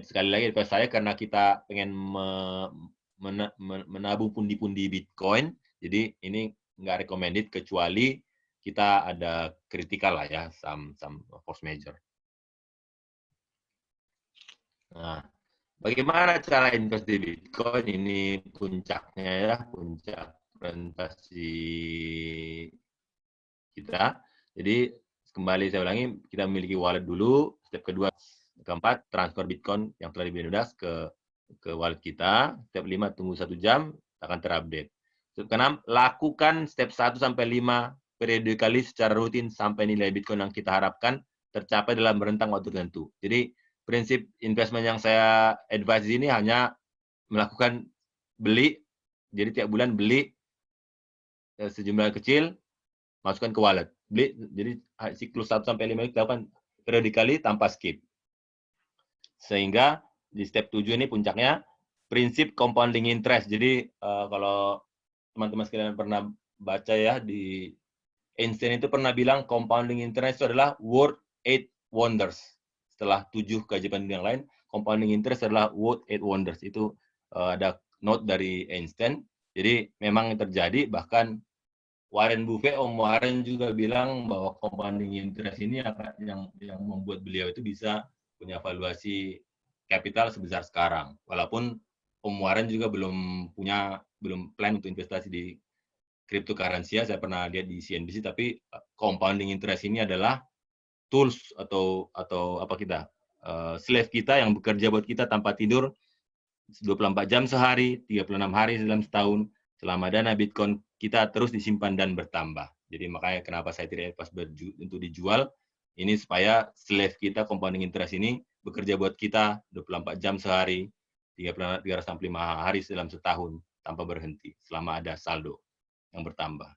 sekali lagi advice saya, karena kita pengen menabung pundi-pundi Bitcoin, jadi ini nggak recommended kecuali kita ada kritikal lah ya, some force major. Nah, bagaimana cara invest di Bitcoin? Ini puncaknya ya, puncak presentasi kita. Jadi kembali saya ulangi, kita memiliki wallet dulu. Step kedua, keempat, transfer Bitcoin yang telah dibeli Indodax ke wallet kita. Step 5, tunggu 1 jam, akan terupdate. Step ke-6, lakukan step 1 sampai 5 periode kali secara rutin sampai nilai Bitcoin yang kita harapkan tercapai dalam rentang waktu tertentu. Jadi prinsip investment yang saya advise ini hanya melakukan beli, jadi tiap bulan beli sejumlah kecil, masukkan ke wallet. Beli, jadi siklus 1 sampai 5 ini dilakukan periodically tanpa skip. Sehingga di step 7 ini puncaknya, prinsip compounding interest. Jadi kalau teman-teman sekalian pernah baca ya, di Einstein itu pernah bilang compounding interest itu adalah worth 8 wonders. Setelah 7 keajaiban yang lain, compounding interest adalah worth 8 wonders. Itu ada note dari Einstein. Jadi memang terjadi, bahkan Warren Buffett, Om Warren juga bilang bahwa compounding interest ini yang membuat beliau itu bisa punya valuasi kapital sebesar sekarang. Walaupun Om Warren juga belum plan untuk investasi di cryptocurrency ya, saya pernah lihat di CNBC, tapi compounding interest ini adalah tools atau apa kita, slave kita yang bekerja buat kita tanpa tidur 24 jam sehari, 36 hari dalam setahun, selama dana Bitcoin kita terus disimpan dan bertambah. Jadi makanya kenapa saya tidak pas untuk dijual, ini supaya slave kita compounding interest ini bekerja buat kita 24 jam sehari, 365 hari dalam setahun tanpa berhenti, selama ada saldo yang bertambah.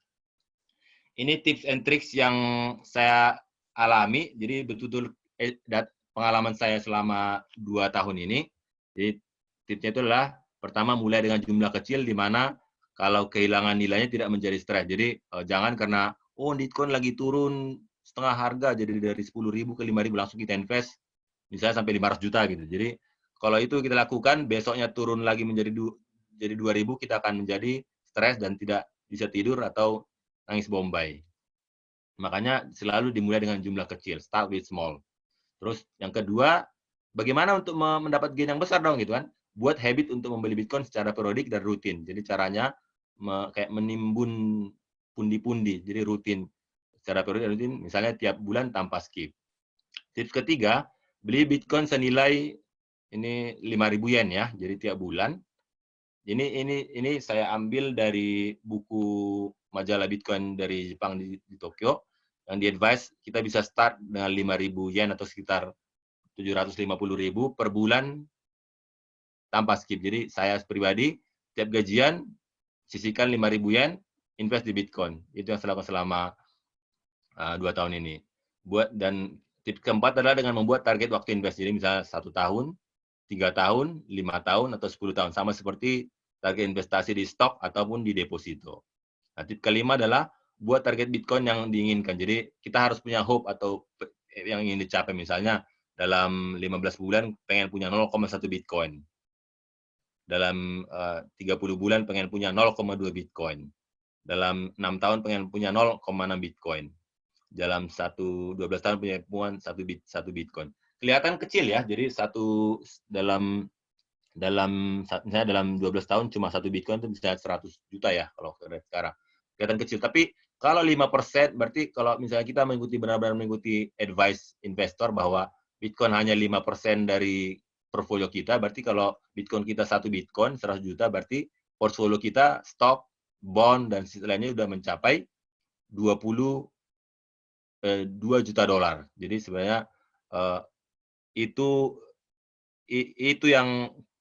Ini tips and tricks yang saya alami, jadi betul-betul pengalaman saya selama 2 tahun ini. Jadi tipsnya itu adalah, pertama mulai dengan jumlah kecil, di mana kalau kehilangan nilainya tidak menjadi stres. Jadi jangan karena, Bitcoin lagi turun setengah harga, jadi dari 10.000 ke 5.000 langsung kita invest, misalnya sampai 500 juta gitu. Jadi kalau itu kita lakukan, besoknya turun lagi menjadi 2.000, kita akan menjadi stres dan tidak bisa tidur atau nangis bombay. Makanya selalu dimulai dengan jumlah kecil, start with small. Terus yang kedua, bagaimana untuk mendapat gain yang besar dong gitu kan? Buat habit untuk membeli Bitcoin secara periodik dan rutin. Jadi caranya kayak menimbun pundi-pundi, jadi rutin. Secara periodik dan rutin, misalnya tiap bulan tanpa skip. Tips ketiga, beli Bitcoin senilai ini 5.000 yen ya, jadi tiap bulan. Ini saya ambil dari buku majalah Bitcoin dari Jepang di Tokyo, yang di-advise kita bisa start dengan 5.000 yen atau sekitar 750.000 per bulan tanpa skip. Jadi saya pribadi tiap gajian sisihkan 5.000 yen, invest di Bitcoin. Itu yang saya lakukan selama 2 tahun ini. Dan tips keempat adalah dengan membuat target waktu invest. Jadi misalnya 1 tahun, 3 tahun, 5 tahun, atau 10 tahun. Sama seperti target investasi di stok ataupun di deposito. Nah, tips kelima adalah buat target Bitcoin yang diinginkan. Jadi kita harus punya hope atau yang ingin dicapai. Misalnya dalam 15 bulan pengen punya 0,1 Bitcoin. Dalam 30 bulan pengen punya 0,2 Bitcoin. Dalam 6 tahun pengen punya 0,6 Bitcoin. Dalam 12 tahun punya 1 Bitcoin. Kelihatan kecil ya, jadi dalam misalnya dalam 12 tahun cuma 1 Bitcoin itu bisa 100 juta ya kalau sekarang. Kelihatan kecil. Tapi kalau 5%, berarti kalau misalnya kita benar-benar mengikuti advice investor bahwa Bitcoin hanya 5% dari portfolio kita, berarti kalau Bitcoin kita 1 Bitcoin, 100 juta, berarti portfolio kita, stock, bond, dan lainnya sudah mencapai 2 juta dolar. Jadi sebenarnya itu yang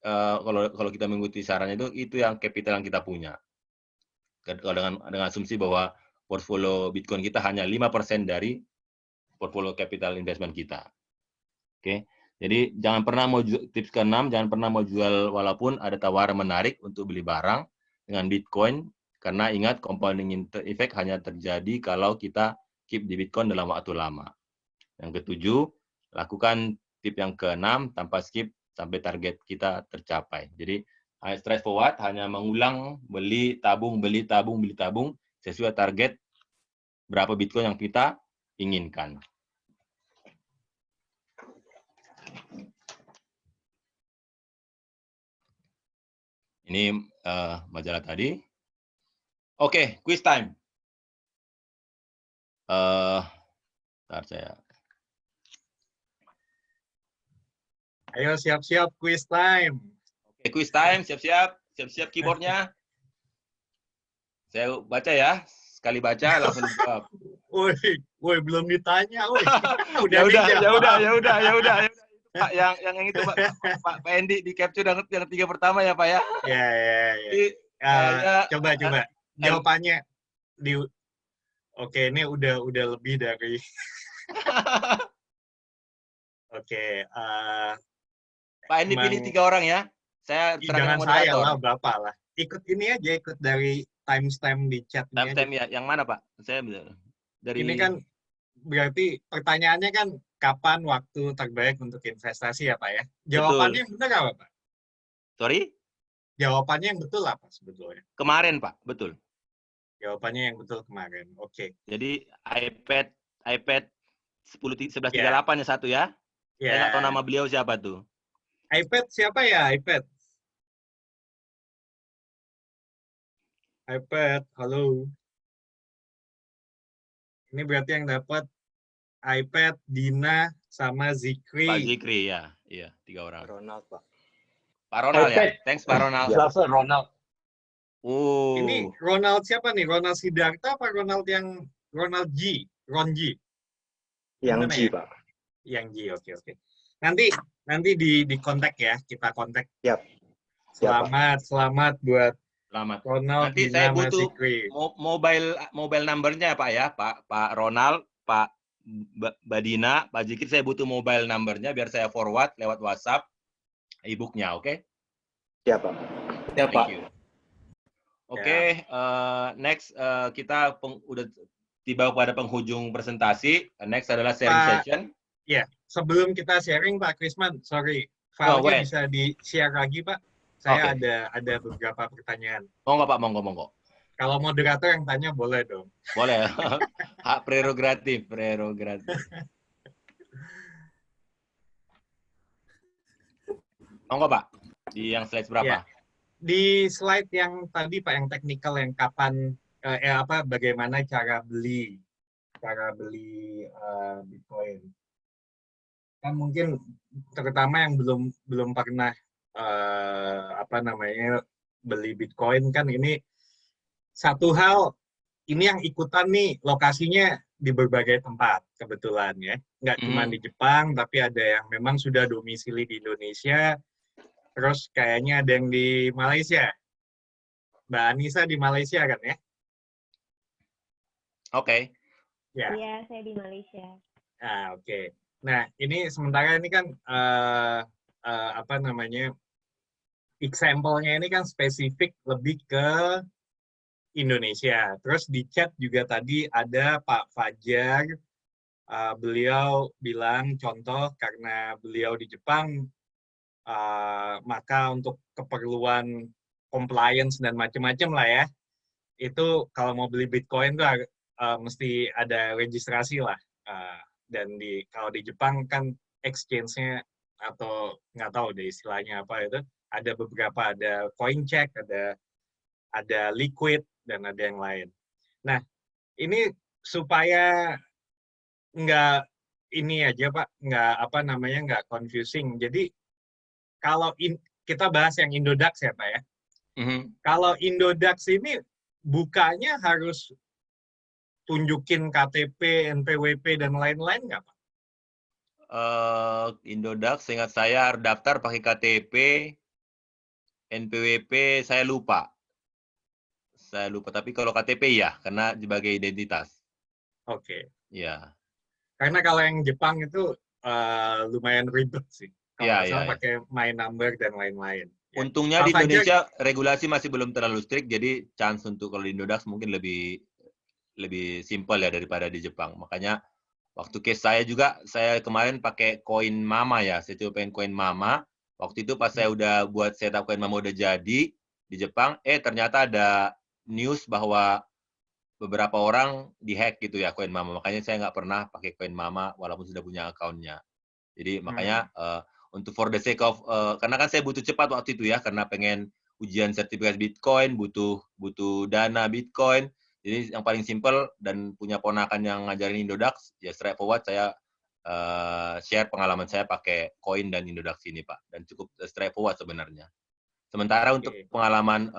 kalau kita mengikuti sarannya itu yang capital yang kita punya. Kalau dengan asumsi bahwa portfolio Bitcoin kita hanya 5% dari portfolio capital investment kita. Oke. Jadi jangan pernah tips ke-6, jangan pernah mau jual walaupun ada tawaran menarik untuk beli barang dengan Bitcoin, karena ingat compounding effect hanya terjadi kalau kita keep di Bitcoin dalam waktu lama. Yang ke-7, lakukan tip yang ke-6 tanpa skip sampai target kita tercapai. Jadi straightforward, hanya mengulang beli, tabung sesuai target berapa Bitcoin yang kita inginkan. Ini majalah tadi. Oke, quiz time. Bentar saya.
Ayo siap-siap quiz time.
Oke, quiz time, siap-siap. Siap-siap keyboardnya. Saya baca ya. Sekali baca langsung jawab.
Woi, belum ditanya, woi.
Ya udah. Pak, yang itu Pak Endi di capture yang 3 pertama ya, Pak ya.
Ya. Coba. Jawabannya Oke, ini udah lebih dari Oke,
Pak Endi pilih 3 orang ya. Saya
jangan saya lah, Bapak lah. Ikut dari timestamp di chat ini.
Timestamp ya, yang mana Pak? Saya dari.
Ini kan berarti pertanyaannya kan kapan waktu terbaik untuk investasi ya Pak ya? Jawabannya yang benar apa Pak?
Sorry?
Jawabannya yang betul apa sebetulnya?
Kemarin Pak, betul.
Jawabannya yang betul kemarin, oke.
Jadi iPad 1138 ya satu ya? Saya nggak tahu nama beliau siapa tuh.
iPad siapa ya? iPad, halo. Ini berarti yang dapat iPad, Dina, sama Zikri.
Pak Zikri ya, iya 3 orang.
Ronald Pak.
Pak Ronald ya, thanks Pak Ronald.
Jelasnya Ronald.
Ini Ronald siapa nih? Ronald Siddhartha apa Ronald yang Ronald G? Ron G?
Yang G
ya?
Pak.
Yang G, oke. Nanti di kontak ya, kita kontak.
Siap.
Selamat buat Ronald.
Nanti saya butuh mobile numbernya Pak ya, Pak Ronald, Pak Badina, Pak Zikri, saya butuh mobile numbernya biar saya forward lewat WhatsApp e-booknya, oke?
Siap Pak.
Siap Pak. Oke, next kita udah tiba pada penghujung presentasi. Next adalah sharing session.
Ya, sebelum kita sharing Pak Krisman, sorry, filenya bisa di-share lagi Pak. Saya ada beberapa pertanyaan.
Monggo.
Kalau moderator yang tanya boleh dong.
Boleh. Hak prerogatif. Monggo Pak. Di yang slide berapa?
Ya. Di slide yang tadi Pak, yang teknikal, yang kapan bagaimana cara beli Bitcoin. Kan mungkin terutama yang belum pernah beli Bitcoin, kan ini satu hal, ini yang ikutan nih lokasinya di berbagai tempat kebetulan ya, nggak cuma di Jepang, tapi ada yang memang sudah domisili di Indonesia, terus kayaknya ada yang di Malaysia. Mbak Anissa di Malaysia kan ya?
Oke.
Ya.
Iya, saya di Malaysia.
Oke. Nah, ini sementara ini kan example-nya ini kan spesifik lebih ke Indonesia. Terus di chat juga tadi ada Pak Fajar, beliau bilang contoh karena beliau di Jepang, maka untuk keperluan compliance dan macam-macam lah ya, itu kalau mau beli Bitcoin tuh mesti ada registrasi lah. Dan kalau di Jepang kan exchange-nya atau nggak tahu deh istilahnya apa itu, ada beberapa, ada CoinCheck, ada Liquid, dan ada yang lain. Nah, ini supaya nggak ini aja Pak, nggak confusing. Jadi kalau kita bahas yang Indodax ya Pak ya. Kalau Indodax ini bukanya harus tunjukin KTP, NPWP, dan lain-lain nggak Pak?
Indodax, seingat saya harus daftar pakai KTP, NPWP saya lupa. Tapi kalau KTP ya, karena sebagai identitas.
Oke.
Ya.
Karena kalau yang Jepang itu lumayan ribet sih. Kalau nggak salah pakai my number dan lain-lain. Ya.
Untungnya di Indonesia regulasi masih belum terlalu strict, jadi chance untuk kalau di Indodax mungkin lebih simpel ya daripada di Jepang. Makanya waktu case saya juga, saya kemarin pakai koin Mama ya. Saya coba pengen koin Mama. Waktu itu pas saya udah buat setup koin Mama udah jadi di Jepang, ternyata ada news bahwa beberapa orang dihack gitu ya koin Mama. Makanya saya nggak pernah pakai koin Mama walaupun sudah punya akunnya. Jadi makanya untuk for the sake of karena kan saya butuh cepat waktu itu ya, karena pengen ujian sertifikasi Bitcoin, butuh dana Bitcoin. Jadi yang paling simpel dan punya ponakan yang ngajarin Indodax, ya straightforward saya share pengalaman saya pakai koin dan Indodax ini Pak, dan cukup straightforward sebenarnya. Sementara untuk pengalaman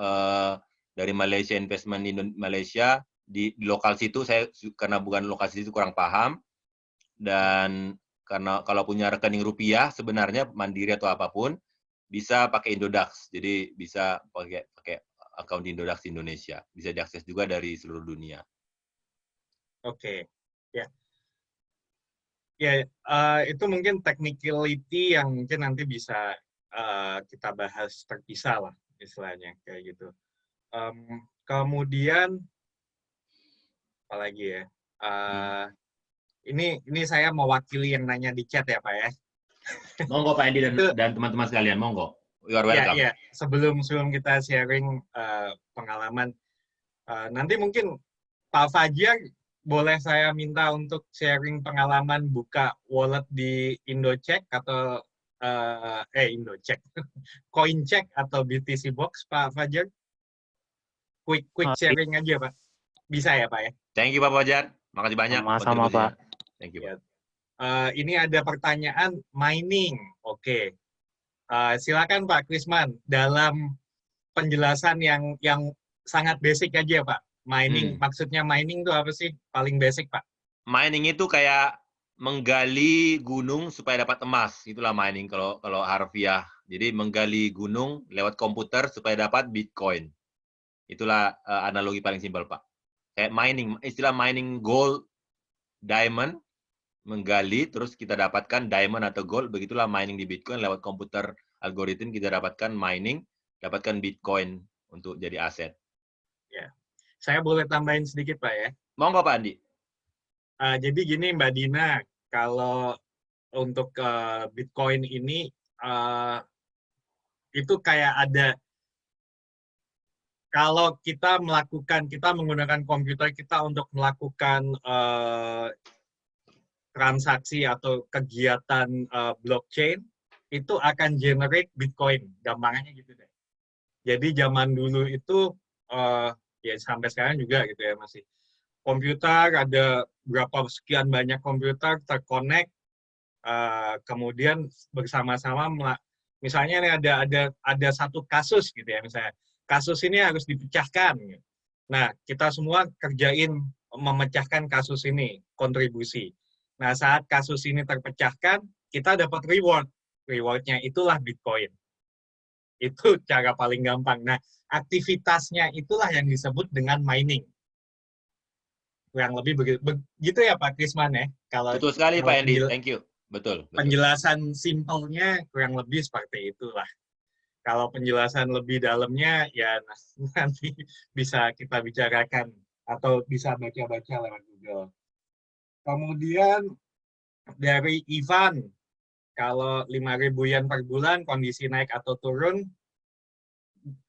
dari Malaysia investment di Malaysia di lokal situ, saya karena bukan lokal situ kurang paham, dan karena kalau punya rekening rupiah sebenarnya Mandiri atau apapun bisa pakai Indodax, jadi bisa pakai akun di Indodax di Indonesia, bisa diakses juga dari seluruh dunia.
Oke, ya. Ya, itu mungkin technicality yang mungkin nanti bisa kita bahas terpisah lah, istilahnya kayak gitu. Kemudian, apalagi ya, ini saya mewakili yang nanya di chat ya Pak ya.
Monggo Pak Andi dan teman-teman sekalian, monggo. You are welcome.
Ya. Sebelum kita sharing pengalaman, nanti mungkin Pak Fajar boleh saya minta untuk sharing pengalaman buka wallet di Indocheck atau Indocheck, CoinCheck atau BTC Box, Pak Fajar? Quick sharing aja Pak. Bisa ya Pak ya?
Thank you Pak Fajar. Makasih banyak.
Sama-sama Pak.
Thank you Pak.
Ini ada pertanyaan mining. Oke. Silakan Pak Krisman, dalam penjelasan yang sangat basic aja Pak. Mining, maksudnya mining itu apa sih? Paling basic Pak.
Mining itu kayak menggali gunung supaya dapat emas. Itulah mining kalau harfiah. Jadi menggali gunung lewat komputer supaya dapat Bitcoin. Itulah analogi paling simpel Pak. Kayak mining, istilah mining gold, diamond, menggali, terus kita dapatkan diamond atau gold, begitulah mining di Bitcoin lewat komputer algoritma kita dapatkan mining, dapatkan Bitcoin untuk jadi aset.
Ya, saya boleh tambahin sedikit Pak ya?
Monggo Pak Andi.
Jadi gini Mbak Dina, kalau untuk Bitcoin ini, itu kayak ada, kalau kita menggunakan komputer kita untuk melakukan transaksi atau kegiatan blockchain, itu akan generate Bitcoin, gampangnya gitu deh. Jadi zaman dulu itu, ya sampai sekarang juga gitu ya, masih komputer, ada berapa sekian banyak komputer terkonek, kemudian bersama-sama, misalnya ini ada satu kasus gitu ya, misalnya kasus ini harus dipecahkan. Nah, kita semua kerjain memecahkan kasus ini, kontribusi. Nah, saat kasus ini terpecahkan, kita dapat reward. Rewardnya itulah Bitcoin. Itu cara paling gampang. Nah, aktivitasnya itulah yang disebut dengan mining. Yang lebih begitu ya Pak Krisman ya?
Betul sekali Pak Andi, thank you. Betul.
Penjelasan simpelnya kurang lebih seperti itulah. Kalau penjelasan lebih dalamnya, ya nanti bisa kita bicarakan atau bisa baca-baca lewat Google. Kemudian dari Ivan, kalau 5.000 yen per bulan, kondisi naik atau turun,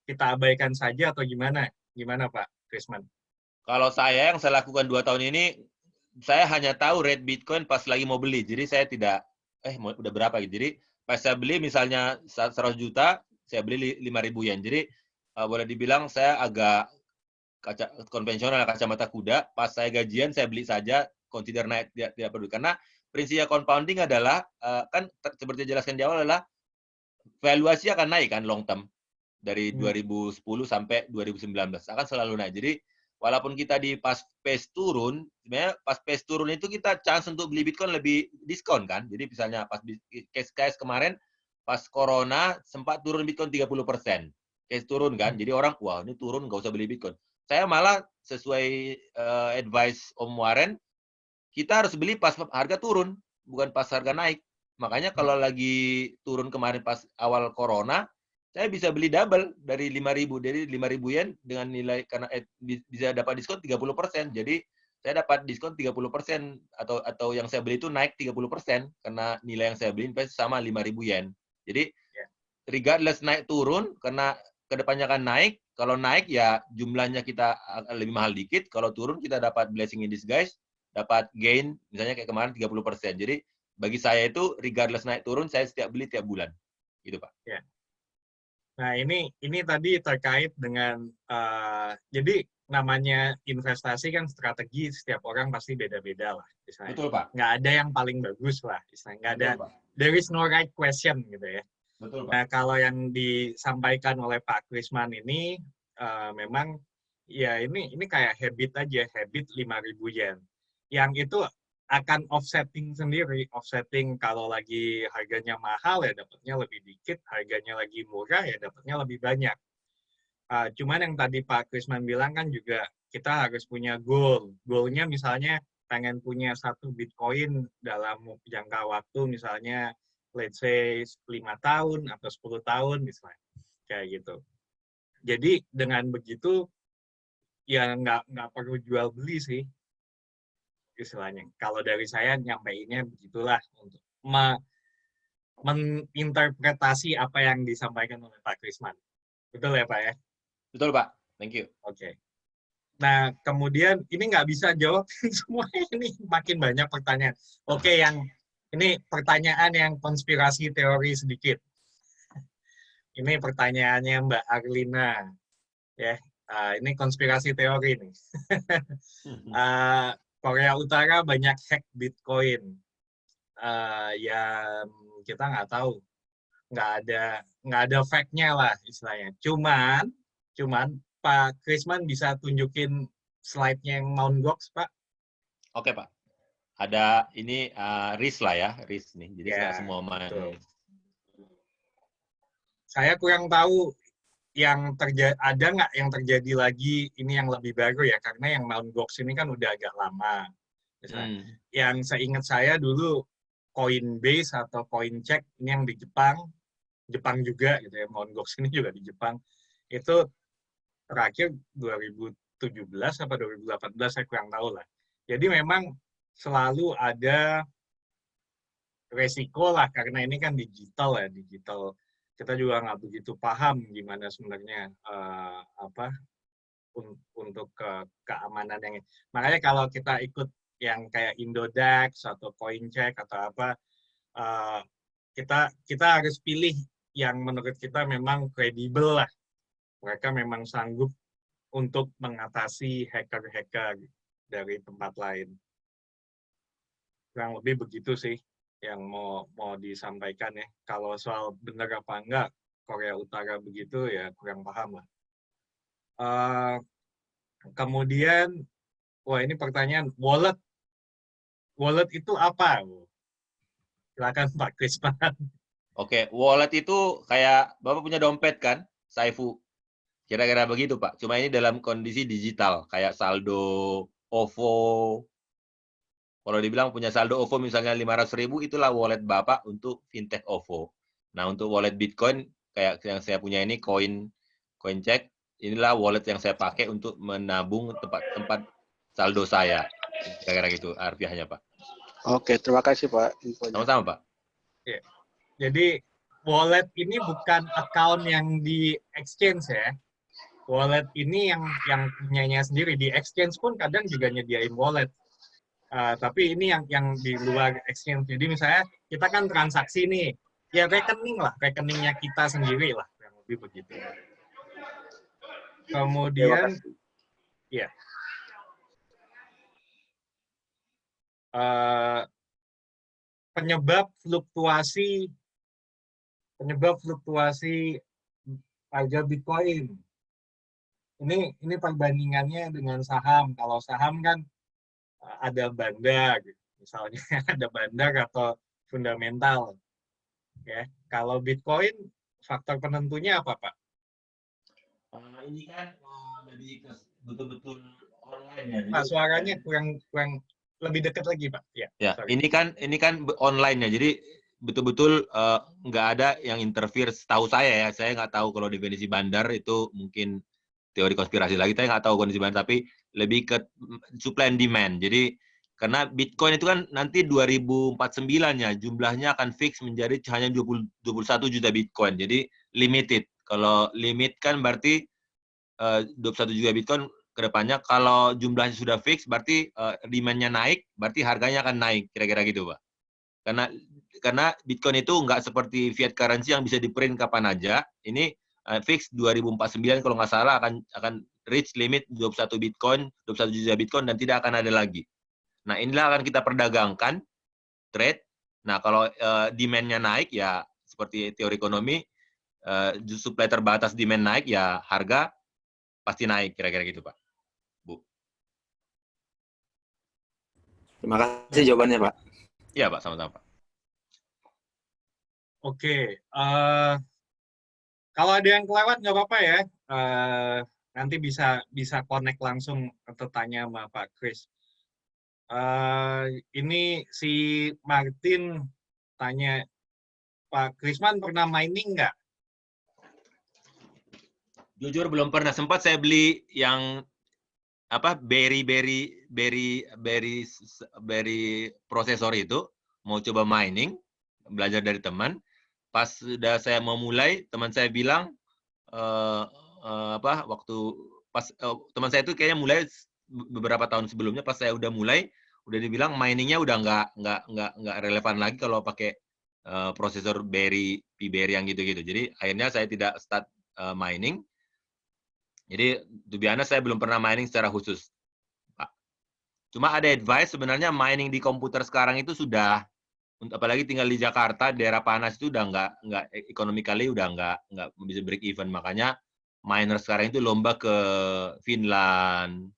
kita abaikan saja atau gimana? Gimana Pak Krisman?
Kalau saya yang saya lakukan 2 tahun ini, saya hanya tahu rate Bitcoin pas lagi mau beli. Jadi saya tidak, udah berapa gitu. Jadi pas saya beli misalnya 100 juta, saya beli 5.000 yen. Jadi boleh dibilang saya agak konvensional, kacamata kuda. Pas saya gajian saya beli saja, consider naik tidak peduli. Karena prinsipnya compounding adalah kan seperti dijelaskan di awal adalah valuasi akan naik kan long term dari 2010 sampai 2019 akan selalu naik. Jadi walaupun kita di pas pace turun, sebenarnya pas pace turun itu kita chance untuk beli Bitcoin lebih diskon kan. Jadi misalnya pas case kemarin pas corona sempat turun Bitcoin 30%. Case turun kan. Jadi orang wah ini turun nggak usah beli Bitcoin. Saya malah sesuai advice Om Warren, kita harus beli pas harga turun, bukan pas harga naik. Makanya kalau lagi turun kemarin pas awal corona, saya bisa beli double dari 5.000. Jadi 5.000 yen dengan nilai karena bisa dapat diskon 30%. Jadi saya dapat diskon 30% atau yang saya beli itu naik 30% karena nilai yang saya beli invest sama 5.000 yen. Jadi regardless naik turun karena kedepannya akan naik. Kalau naik ya jumlahnya kita lebih mahal dikit. Kalau turun kita dapat blessing in disguise, dapat gain misalnya kayak kemarin 30%. Jadi bagi saya itu regardless naik turun saya setiap beli tiap bulan. Gitu, Pak.
Ya. Nah, ini tadi terkait dengan jadi namanya investasi kan strategi setiap orang pasti beda-beda lah. Misalnya.
Betul, Pak.
Nggak ada yang paling bagus lah. Misalnya. Nggak ada,
Betul, Pak.
there is no right question gitu ya.
Betul, Pak.
Nah, kalau yang disampaikan oleh Pak Krisman ini memang ya ini kayak habit aja, habit 5.000 yen. Yang itu akan offsetting sendiri. Offsetting kalau lagi harganya mahal ya dapatnya lebih dikit, harganya lagi murah ya dapatnya lebih banyak. Cuman yang tadi Pak Krisman bilang kan juga kita harus punya goal. Goalnya misalnya pengen punya 1 Bitcoin dalam jangka waktu misalnya let's say 5 tahun atau 10 tahun misalnya. Kayak gitu. Jadi dengan begitu ya nggak perlu jual beli sih istilahnya. Kalau dari saya nyampeinnya begitulah untuk menginterpretasi apa yang disampaikan oleh Pak Krisman. Betul ya Pak ya?
Betul, Pak. Thank you.
Oke. Nah, kemudian ini nggak bisa jawab semuanya, ini makin banyak pertanyaan. Oke, yang ini pertanyaan yang konspirasi teori sedikit. Ini pertanyaannya Mbak Arlina. Ya, ini konspirasi teori nih. Korea Utara banyak hack Bitcoin. Ya kita nggak tahu, nggak ada fact-nya lah istilahnya. Cuman Pak Krisman bisa tunjukin slide-nya yang Mt. Gox, Pak?
Oke, Pak. Ada ini risk lah ya, risk nih. Jadi nggak semua main.
Betul. Saya kurang tahu ada nggak yang terjadi lagi ini yang lebih baru ya, karena yang Mt. Gox ini kan udah agak lama. Yang seingat saya dulu Coinbase atau Coincheck ini yang di Jepang juga gitu ya, Mt. Gox ini juga di Jepang. Itu terakhir 2017 atau 2018 saya kurang tahu lah. Jadi memang selalu ada resiko lah karena ini kan digital ya, digital. Kita juga nggak begitu paham gimana sebenarnya untuk keamanan yang. Makanya kalau kita ikut yang kayak Indodax atau Coincheck atau apa, kita harus pilih yang menurut kita memang kredibel lah. Mereka memang sanggup untuk mengatasi hacker-hacker dari tempat lain. Kurang lebih begitu sih yang mau disampaikan ya. Kalau soal benar apa enggak Korea Utara begitu ya kurang paham lah. Kemudian, wah ini pertanyaan, wallet itu apa? Silakan Pak Krisman.
Oke, wallet itu kayak Bapak punya dompet kan, Saifu. Kira-kira begitu, Pak. Cuma ini dalam kondisi digital, kayak saldo OVO. Kalau dibilang punya saldo OVO misalnya 500.000, itulah wallet Bapak untuk fintech OVO. Nah, untuk wallet Bitcoin, kayak yang saya punya ini, Coincheck, inilah wallet yang saya pakai untuk menabung tempat saldo saya. Kira-kira gitu harfiahnya, Pak.
Oke, terima kasih Pak infonya.
Sama-sama, Pak.
Ya. Jadi, wallet ini bukan account yang di exchange ya. Wallet ini yang punyanya sendiri. Di exchange pun kadang juga nyediain wallet. Tapi ini yang di luar exchange. Jadi misalnya kita kan transaksi nih, ya rekeningnya kita sendiri lah. lebih begitu.
Terima
Kemudian,
kasih.
ya, penyebab fluktuasi harga Bitcoin. Ini perbandingannya dengan saham. Kalau saham kan ada bandar, misalnya ada bandar atau fundamental. Ya, kalau Bitcoin faktor penentunya apa, Pak?
Ini kan lebih ke betul-betul online ya.
Pak, suaranya kurang lebih dekat lagi, Pak. Ya,
Ya,
sorry.
ini kan online ya. Jadi betul-betul nggak ada yang interfere. Setahu saya ya, saya nggak tahu kalau definisi bandar itu mungkin teori konspirasi lagi. Saya nggak tahu kondisi bandar, tapi lebih ke supply and demand. Jadi karena Bitcoin itu kan nanti 2049 ya, jumlahnya akan fix menjadi hanya 21 juta Bitcoin. Jadi limited. Kalau limit kan berarti 21 juta Bitcoin ke depannya, kalau jumlahnya sudah fix, berarti demand-nya naik, berarti harganya akan naik, kira-kira gitu, Pak. Karena Bitcoin itu nggak seperti fiat currency yang bisa di-print kapan aja. Ini fix 2049 kalau nggak salah akan reach limit 21 juta Bitcoin dan tidak akan ada lagi. Nah, inilah akan kita perdagangkan, trade. Nah, kalau demand-nya naik, ya seperti teori ekonomi, supply terbatas, demand naik, ya harga pasti naik, kira-kira gitu, Pak. Bu.
Terima kasih jawabannya, Pak.
Iya, Pak, sama-sama, Pak.
Oke, kalau ada yang kelewat nggak apa-apa ya. Nanti bisa connect langsung atau tanya sama Pak Chris. Ini si Martin tanya, Pak Krisman pernah mining nggak?
Jujur belum pernah. Sempat saya beli yang berry prosesor itu, mau coba mining, belajar dari teman. Pas sudah saya mau mulai, teman saya bilang teman saya itu kayaknya mulai beberapa tahun sebelumnya, pas saya udah mulai, udah dibilang miningnya udah nggak relevan lagi kalau pakai prosesor P-Berry yang gitu-gitu. Jadi akhirnya saya tidak start mining. Jadi, to be honest, saya belum pernah mining secara khusus, Pak. Cuma ada advice, sebenarnya mining di komputer sekarang itu sudah, apalagi tinggal di Jakarta, daerah panas itu udah nggak economically udah nggak bisa break even. Makanya miner sekarang itu lomba ke Finland,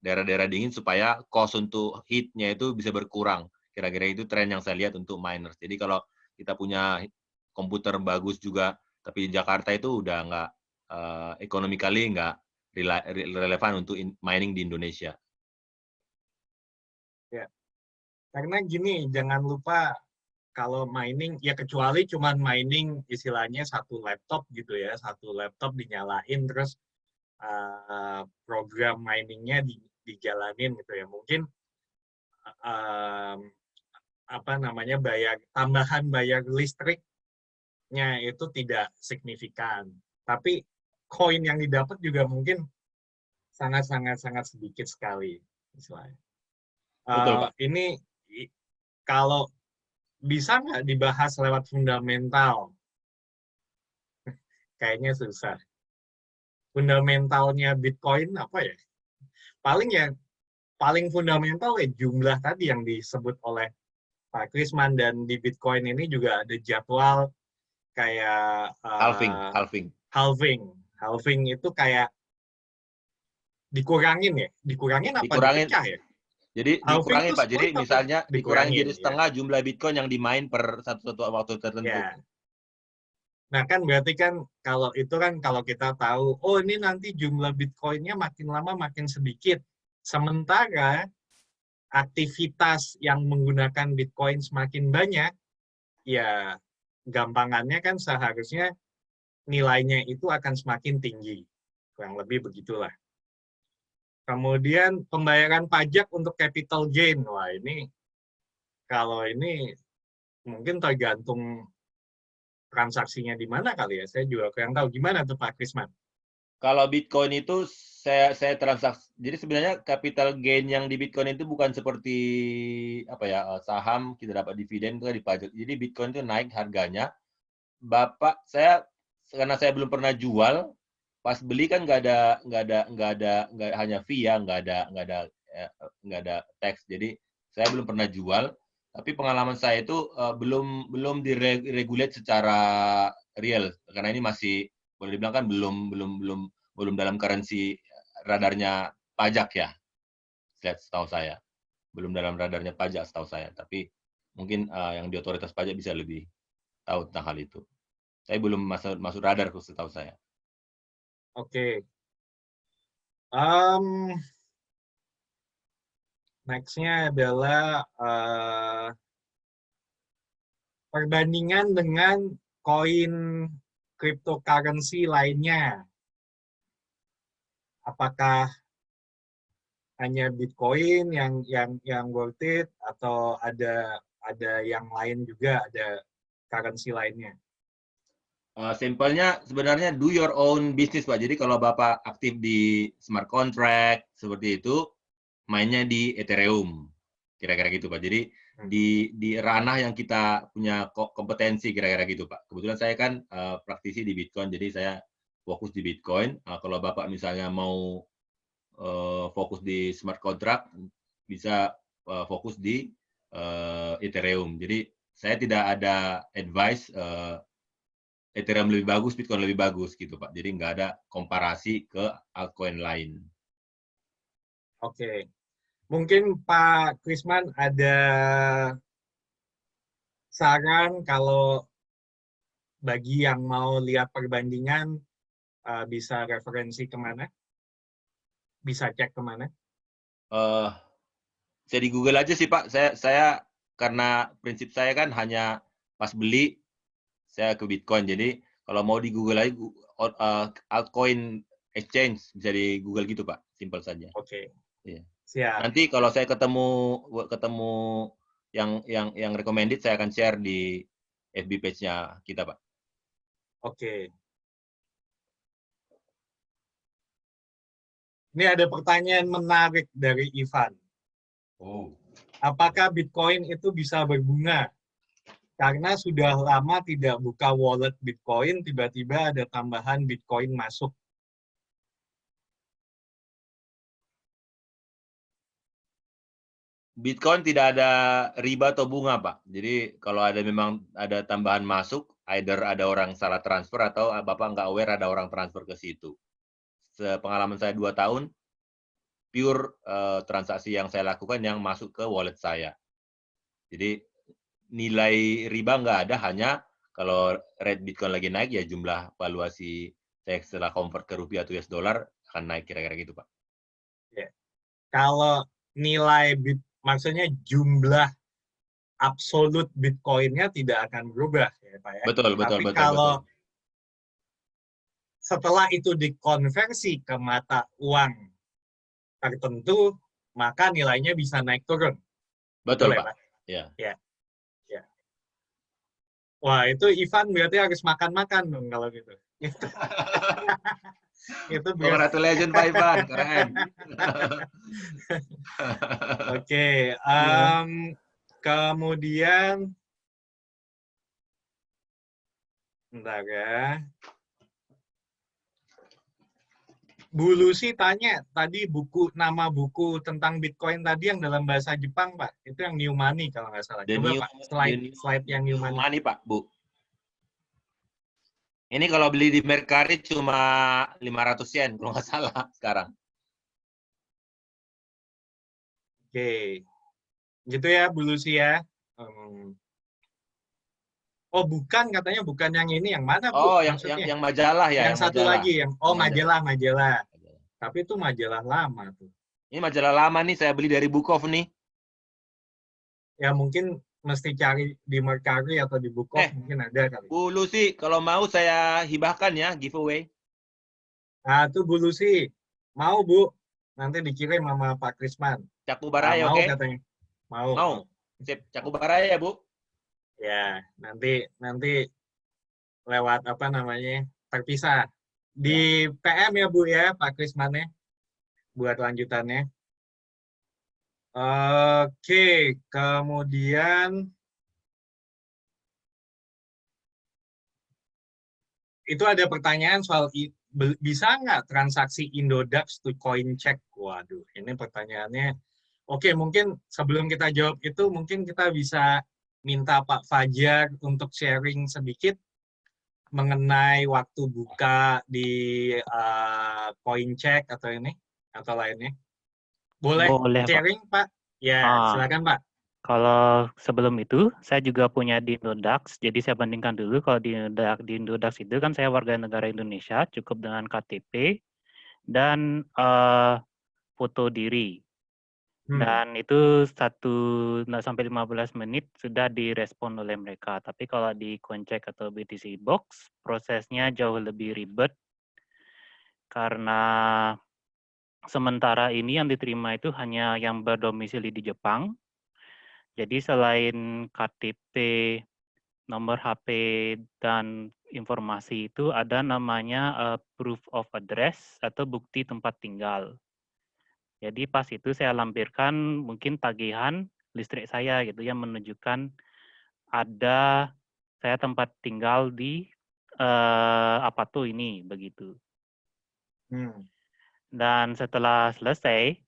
daerah-daerah dingin, supaya cost untuk heat-nya itu bisa berkurang. Kira-kira itu tren yang saya lihat untuk miners. Jadi kalau kita punya komputer bagus juga, tapi di Jakarta itu udah nggak economically nggak relevan untuk mining di Indonesia.
Ya, karena gini, jangan lupa kalau mining, ya kecuali cuman mining istilahnya satu laptop gitu ya, satu laptop dinyalain terus program miningnya dijalanin gitu ya. Mungkin tambahan bayar listriknya itu tidak signifikan. Tapi koin yang didapat juga mungkin sangat sedikit sekali, misalnya.
Betul, Pak.
Ini kalau bisa nggak dibahas lewat fundamental? Kayaknya susah. Fundamentalnya Bitcoin apa ya? Paling fundamental ya jumlah tadi yang disebut oleh Pak Krisman, dan di Bitcoin ini juga ada jadwal kayak halving itu kayak dikurangin apa dipecah ya?
Jadi dikurangin, Pak. Jadi misalnya dikurangin jadi setengah
ya.
jumlah Bitcoin yang dimain per satu waktu tertentu.
Ya. Nah kan berarti kan kalau kita tahu, oh ini nanti jumlah Bitcoin-nya makin lama makin sedikit. Sementara aktivitas yang menggunakan Bitcoin semakin banyak, ya gampangannya kan seharusnya nilainya itu akan semakin tinggi. Kurang lebih begitulah. Kemudian pembayaran pajak untuk capital gain. Wah ini, kalau ini mungkin tergantung transaksinya di mana kali ya. Saya juga kurang tahu. Gimana tuh Pak Krisman?
Kalau Bitcoin itu saya transaksi. Jadi sebenarnya capital gain yang di Bitcoin itu bukan seperti saham kita dapat dividen itu dipajak. Jadi Bitcoin itu naik harganya. Saya karena saya belum pernah jual, pas beli kan nggak hanya fee ya, nggak ada tax. Jadi saya belum pernah jual, tapi pengalaman saya itu belum diregulate secara real, karena ini masih boleh dibilang kan belum dalam currency radarnya pajak ya, setahu saya. Belum dalam radarnya pajak setahu saya, tapi mungkin yang di otoritas pajak bisa lebih tahu tentang hal itu. Saya belum masuk radar setahu saya.
Oke. Next-nya adalah perbandingan dengan koin cryptocurrency lainnya. Apakah hanya Bitcoin yang worth it atau ada yang lain juga, ada currency lainnya?
Simpelnya sebenarnya do your own business, Pak. Jadi kalau Bapak aktif di smart contract seperti itu, mainnya di Ethereum. Kira-kira gitu, Pak. Jadi di ranah yang kita punya kompetensi, kira-kira gitu, Pak. Kebetulan saya kan praktisi di Bitcoin, jadi saya fokus di Bitcoin. Kalau Bapak misalnya mau fokus di smart contract, bisa fokus di Ethereum. Jadi saya tidak ada advice Ethereum lebih bagus, Bitcoin lebih bagus gitu, Pak. Jadi nggak ada komparasi ke altcoin lain.
Oke. Mungkin Pak Krisman ada saran kalau bagi yang mau lihat perbandingan bisa referensi kemana? Bisa cek kemana?
Saya di Google aja sih, Pak. Saya karena prinsip saya kan hanya pas beli saya ke Bitcoin. Jadi kalau mau di Google aja altcoin exchange bisa di Google gitu, Pak. Simpel saja.
Oke.
Iya.
Siap.
Nanti kalau saya ketemu yang recommended, saya akan share di FB page-nya kita, Pak.
Oke. Ini ada pertanyaan menarik dari Ivan.
Oh.
Apakah Bitcoin itu bisa berbunga? Karena sudah lama tidak buka wallet Bitcoin, tiba-tiba ada tambahan Bitcoin masuk.
Bitcoin tidak ada riba atau bunga, Pak. Jadi kalau memang ada tambahan masuk, either ada orang salah transfer atau Bapak nggak aware ada orang transfer ke situ. Sepengalaman saya 2 tahun, pure transaksi yang saya lakukan yang masuk ke wallet saya. Jadi nilai riba nggak ada, hanya kalau rate Bitcoin lagi naik, ya jumlah valuasi saya setelah convert ke rupiah atau US dollar akan naik, kira-kira gitu, Pak.
Ya. Kalau nilai maksudnya jumlah absolut Bitcoin-nya tidak akan berubah, ya Pak ya.
Betul.
Tapi kalau setelah itu dikonversi ke mata uang tertentu, maka nilainya bisa naik turun.
Betul,
ya,
Pak. Ya.
Wah, itu Ivan berarti harus makan-makan dong kalau gitu. Itu
Congratulations, Pak Ivan. Keren.
Oke. Kemudian, bentar ya. Bu Lucy tanya, tadi nama buku tentang Bitcoin tadi yang dalam bahasa Jepang, Pak. Itu yang New Money kalau nggak salah. Coba Pak, slide yang New Money.
Pak, Bu. Ini kalau beli di Mercari cuma 500 yen, kalau nggak salah sekarang.
Oke. Gitu ya, Bu Lucy ya. Oh, bukan, katanya bukan yang ini. Yang mana, Bu?
Oh,
maksudnya?
yang majalah ya.
Yang satu
majalah.
lagi. Majalah. Tapi itu majalah lama tuh.
Ini majalah lama nih, saya beli dari Bukov nih.
Ya mungkin mesti cari di Mercari atau di Bukov, mungkin ada kali.
Bu Lucy, kalau mau saya hibahkan ya, giveaway.
Nah, itu Bu Lucy. Mau, Bu? Nanti dikirim sama Pak Krisman.
Cakubaraya, oke?
Katanya.
Mau. Sip, Cakubaraya ya, Bu?
Ya, nanti lewat apa namanya, terpisah. Di PM ya, Bu ya, Pak Krisman-nya. Buat lanjutannya. Oke, kemudian itu ada pertanyaan soal bisa nggak transaksi Indodax to CoinCheck? Waduh, ini pertanyaannya. Oke, mungkin sebelum kita jawab itu, mungkin kita bisa minta Pak Fajar untuk sharing sedikit mengenai waktu buka di CoinCheck atau ini atau lainnya. Boleh
Boleh, Pak.
sharing, Pak? Ya, silakan, Pak.
Kalau sebelum itu, saya juga punya di Indodax. Jadi saya bandingkan dulu kalau di Indodax itu kan saya warga negara Indonesia, cukup dengan KTP dan foto diri. Dan itu 1-15 menit sudah direspon oleh mereka. Tapi kalau di CoinCheck atau BTC Box, prosesnya jauh lebih ribet karena sementara ini yang diterima itu hanya yang berdomisili di Jepang. Jadi selain KTP, nomor HP, dan informasi itu ada namanya proof of address atau bukti tempat tinggal. Jadi pas itu saya lampirkan mungkin tagihan listrik saya gitu yang menunjukkan ada saya tempat tinggal di apa tuh ini begitu. Dan setelah selesai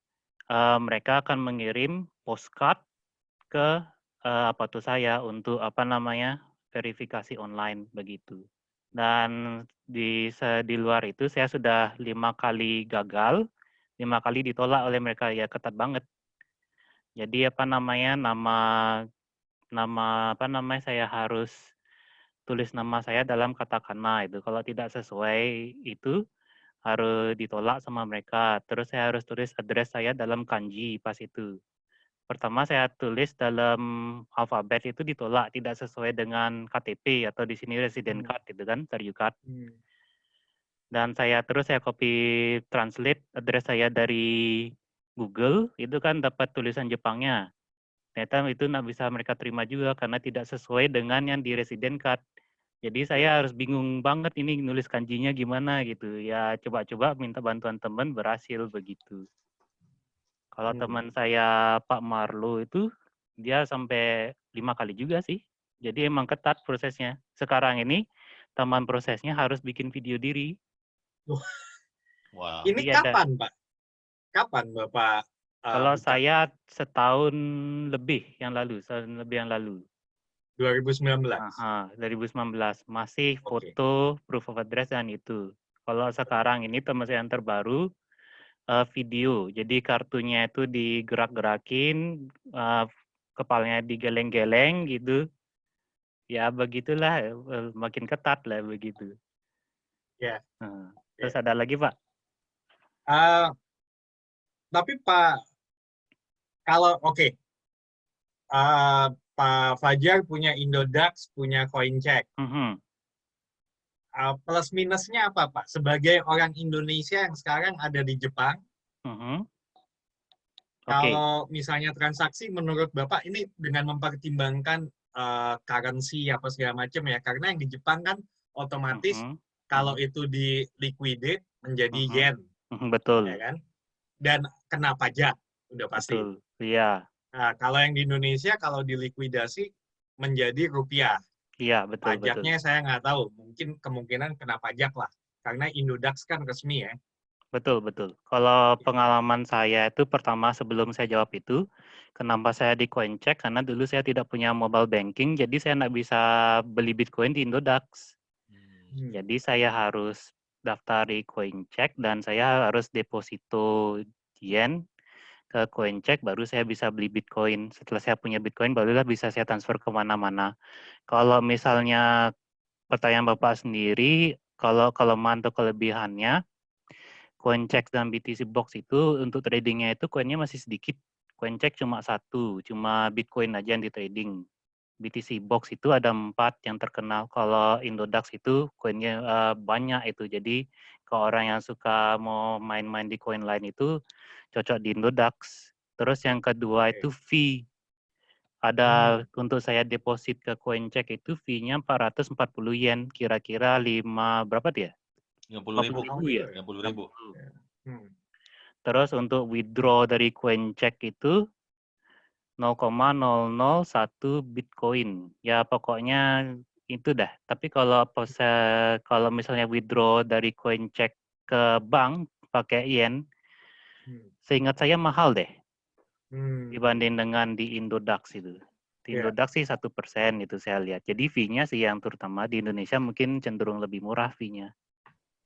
mereka akan mengirim postcard ke saya untuk verifikasi online begitu. Dan di luar itu saya sudah 5 kali gagal, 5 kali ditolak oleh mereka, ya ketat banget. Jadi saya harus tulis nama saya dalam katakana itu. Kalau tidak sesuai itu harus ditolak sama mereka. Terus saya harus tulis address saya dalam kanji pas itu. Pertama saya tulis dalam alfabet itu ditolak, tidak sesuai dengan KTP atau di sini resident card itu kan, Saryu card. Dan saya copy translate address saya dari Google, itu kan dapat tulisan Jepangnya. Ternyata itu nggak bisa mereka terima juga karena tidak sesuai dengan yang di resident card. Jadi saya harus bingung banget ini nulis kanjinya gimana gitu. Ya coba-coba minta bantuan teman, berhasil begitu. Kalau teman saya Pak Marlo itu, dia sampai 5 kali juga sih. Jadi emang ketat prosesnya. Sekarang ini, teman prosesnya harus bikin video diri.
Wow.
Ini kapan, Pak? Kapan Bapak
Kalau
buka?
saya setahun lebih yang lalu.
2019?
2019. Masih foto, proof of address, dan itu. Kalau sekarang ini teman saya yang terbaru, video. Jadi kartunya itu digerak-gerakin, kepalanya digeleng-geleng gitu. Ya begitulah, makin ketat lah begitu.
Ya.
Terus ada lagi Pak?
Tapi Pak, kalau Pak Fajar punya Indodax, punya CoinCheck. Plus minusnya apa Pak? Sebagai orang Indonesia yang sekarang ada di Jepang, kalau misalnya transaksi menurut Bapak ini dengan mempertimbangkan currency apa segala macam ya, karena yang di Jepang kan otomatis kalau itu di liquidate menjadi yen,
betul,
ya kan? Dan kena pajak, udah pasti.
Betul, iya.
Nah, kalau yang di Indonesia kalau dilikuidasi menjadi rupiah.
Iya, betul.
Pajaknya saya nggak tahu, mungkin kemungkinan kena pajak lah, karena Indodax kan resmi ya.
Betul. Kalau pengalaman saya itu pertama sebelum saya jawab itu, kenapa saya di CoinCheck, karena dulu saya tidak punya mobile banking, jadi saya nggak bisa beli Bitcoin di Indodax. Jadi saya harus daftar di CoinCheck dan saya harus deposito yen ke CoinCheck, baru saya bisa beli Bitcoin. Setelah saya punya Bitcoin, barulah bisa saya transfer kemana-mana. Kalau misalnya pertanyaan Bapak sendiri, kalau kelemahan atau kelebihannya, CoinCheck dan BTC Box itu untuk tradingnya itu koinnya masih sedikit. CoinCheck cuma 1, cuma Bitcoin aja yang di trading. BTC Box itu ada 4 yang terkenal. Kalau Indodax itu koinnya banyak itu. Jadi kalau orang yang suka mau main-main di koin lain itu cocok di Indodax. Terus yang kedua itu fee. Ada untuk saya deposit ke CoinCheck itu fee-nya 440 yen. Kira-kira berapa dia?
50.000
ya?
50.000.
Terus untuk withdraw dari CoinCheck itu 0,001 Bitcoin. Ya pokoknya itu dah. Tapi kalau kalau misalnya withdraw dari CoinCheck ke bank pakai yen, seingat saya mahal deh dibanding dengan di Indodax itu. Di
Iya.
Indodax sih 1% itu saya lihat. Jadi fee-nya sih yang terutama di Indonesia mungkin cenderung lebih murah fee-nya.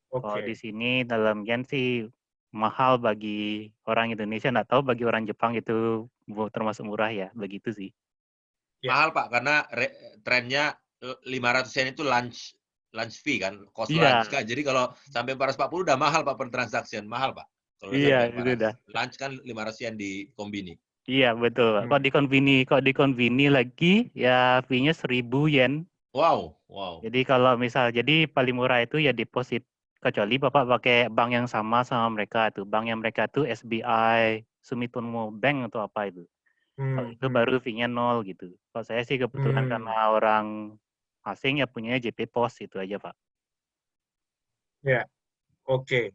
Kalau di
Oke.
sini dalam yen sih mahal bagi orang Indonesia, nggak tahu bagi orang Jepang itu termasuk murah ya, begitu sih.
Ya.
Mahal Pak, karena trennya 500 yen itu lunch fee kan, cost
Iya.
lunch kan. Jadi kalau sampai 440 udah mahal Pak per transaction, mahal Pak. Kalau
Iya,
sampai
itu dah.
400. Lunch kan 500 yen di kombini.
Iya, betul. Kalau di Konbini lagi ya fee-nya 1.000 yen.
Wow.
Jadi jadi paling murah itu ya deposit. Kecuali Bapak pakai bank yang sama mereka itu. Bank yang mereka itu SBI, Sumitomo Bank atau apa itu. Kalau itu baru fee-nya 0 gitu. Kalau saya sih kebetulan karena orang asing ya punyanya JP Pos itu aja, Pak.
Ya. Oke.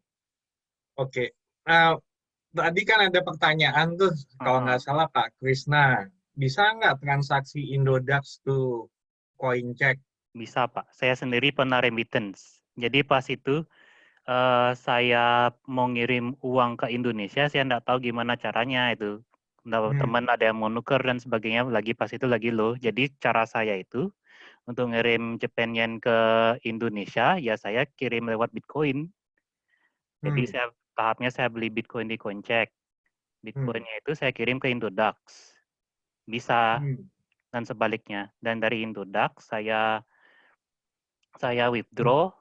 Tadi kan ada pertanyaan tuh, kalau nggak salah Pak Krisna, bisa nggak transaksi Indodax tuh CoinCheck?
Bisa, Pak. Saya sendiri pernah remittance. Jadi pas itu saya mau ngirim uang ke Indonesia, saya nggak tahu gimana caranya itu. Teman ada yang mau nuker dan sebagainya, pas itu lagi low. Jadi cara saya itu, untuk ngirim Japan Yen ke Indonesia, ya saya kirim lewat Bitcoin. Jadi tahapnya saya beli Bitcoin di CoinCheck. Bitcoinnya itu saya kirim ke Indodax. Bisa. Dan sebaliknya. Dan dari Indodax, saya withdraw,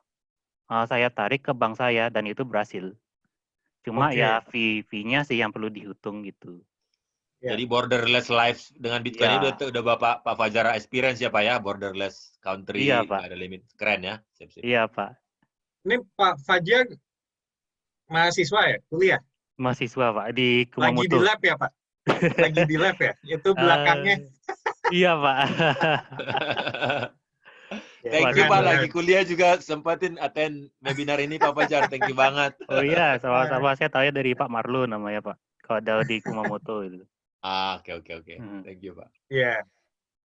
saya tarik ke bank saya, dan itu berhasil. Cuma ya fee-nya sih yang perlu dihitung gitu.
Jadi borderless life dengan Bitcoin ini udah Pak Fajar experience ya Pak ya, borderless country,
Pak.
nggak ada limit. Keren ya. Sip.
Iya Pak.
Ini Pak Fajar mahasiswa ya, kuliah?
Mahasiswa Pak, di Kumamoto.
Lagi di lab ya Pak? Lagi di lab ya? Itu belakangnya.
Iya Pak.
Thank you Pak, lagi kuliah juga sempatin attend webinar ini Pak Fajar, thank you banget.
Oh iya, sama-sama, saya tahu ya dari Pak Marlo namanya Pak, kalau ada di Kumamoto itu.
Oke. Thank you Pak.
Iya.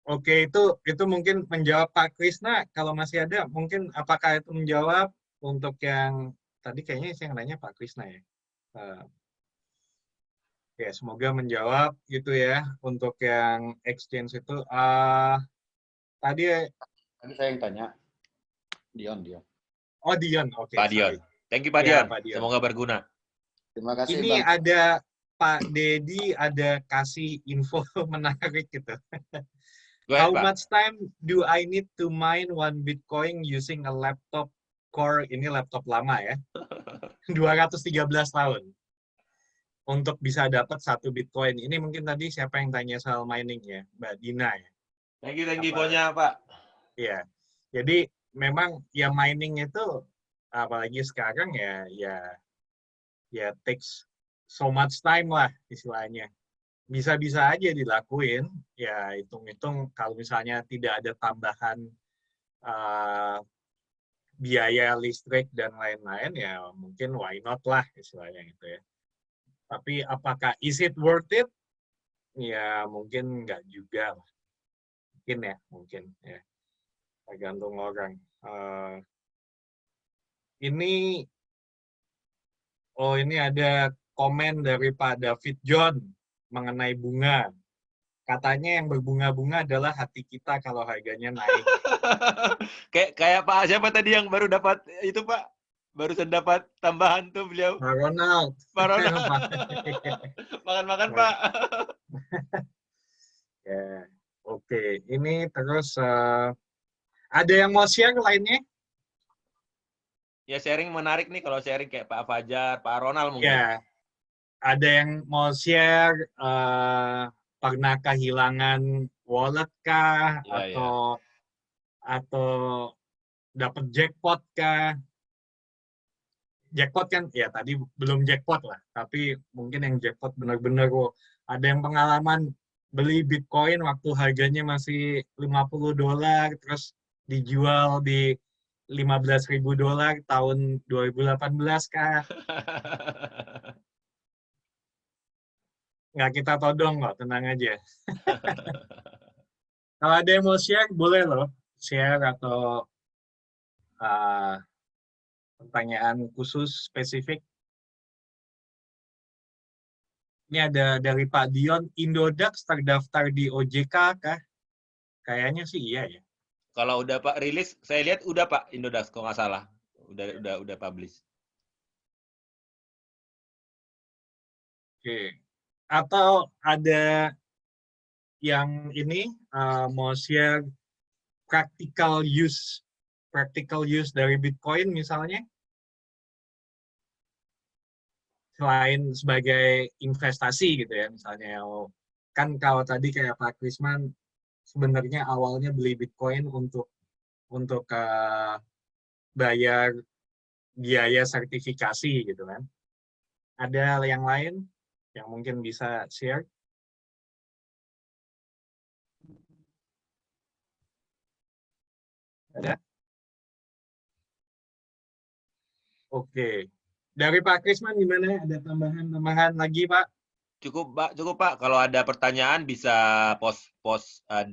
Oke, itu mungkin menjawab Pak Krisna. Kalau masih ada, mungkin apakah itu menjawab untuk yang tadi kayaknya saya nanya Pak Krisna ya. Ya, semoga menjawab gitu ya untuk yang exchange itu. Tadi
saya yang tanya. Dion.
Oh, Dion. Oke.
Pak Dion. Thank you Pak Dion. Semoga berguna.
Terima kasih
Ini
Bang.
ada Pak Dedi ada kasih info menarik gitu. How much time do I need to mine one Bitcoin using a laptop core? Ini laptop lama ya. 213 tahun. Untuk bisa dapat 1 Bitcoin. Ini mungkin tadi siapa yang tanya soal mining ya? Mbak Dina ya.
Thank you infonya Pak.
Iya. Jadi memang ya mining itu apalagi sekarang ya takes so much time lah istilahnya. Bisa-bisa aja dilakuin, ya hitung-hitung kalau misalnya tidak ada tambahan biaya listrik dan lain-lain, ya mungkin why not lah istilahnya gitu ya. Tapi apakah is it worth it? Ya mungkin nggak juga lah. Mungkin ya. Tergantung orang. Ini ada komen dari Pak David John mengenai bunga. Katanya yang berbunga-bunga adalah hati kita kalau harganya naik.
Kayak Pak siapa tadi yang baru dapat itu Pak? Barusan dapat tambahan tuh beliau.
Pak Ronald.
Makan-makan Pak.
Ya, oke. Ini terus ada yang mau share lainnya?
Ya sharing menarik nih kalau sharing kayak Pak Fajar, Pak Ronald mungkin.
Ya, ada yang mau share pernah kehilangan wallet kah atau dapat jackpot kah? Jackpot kan ya tadi belum jackpot lah, tapi mungkin yang jackpot benar-benar ada yang pengalaman beli Bitcoin waktu harganya masih $50 terus dijual di $15.000 tahun 2018 kah? Nggak kita todong kok, tenang aja. Kalau ada yang mau share, boleh loh. share atau pertanyaan khusus spesifik? Ini ada dari Pak Dion, Indodax terdaftar di OJK kah? Kayaknya sih iya ya.
Kalau udah Pak rilis, saya lihat udah Pak Indodax kalau nggak salah. Udah publish.
Oke. Atau ada yang ini mau share practical use dari Bitcoin misalnya? Selain sebagai investasi gitu ya, misalnya kan kalau tadi kayak Pak Krisman sebenarnya awalnya beli Bitcoin untuk bayar biaya sertifikasi gitu kan. Ada yang lain yang mungkin bisa share? Ada? Oke. Dari Pak Krisman gimana? Ada tambahan lagi, Pak?
Cukup Pak. Kalau ada pertanyaan bisa post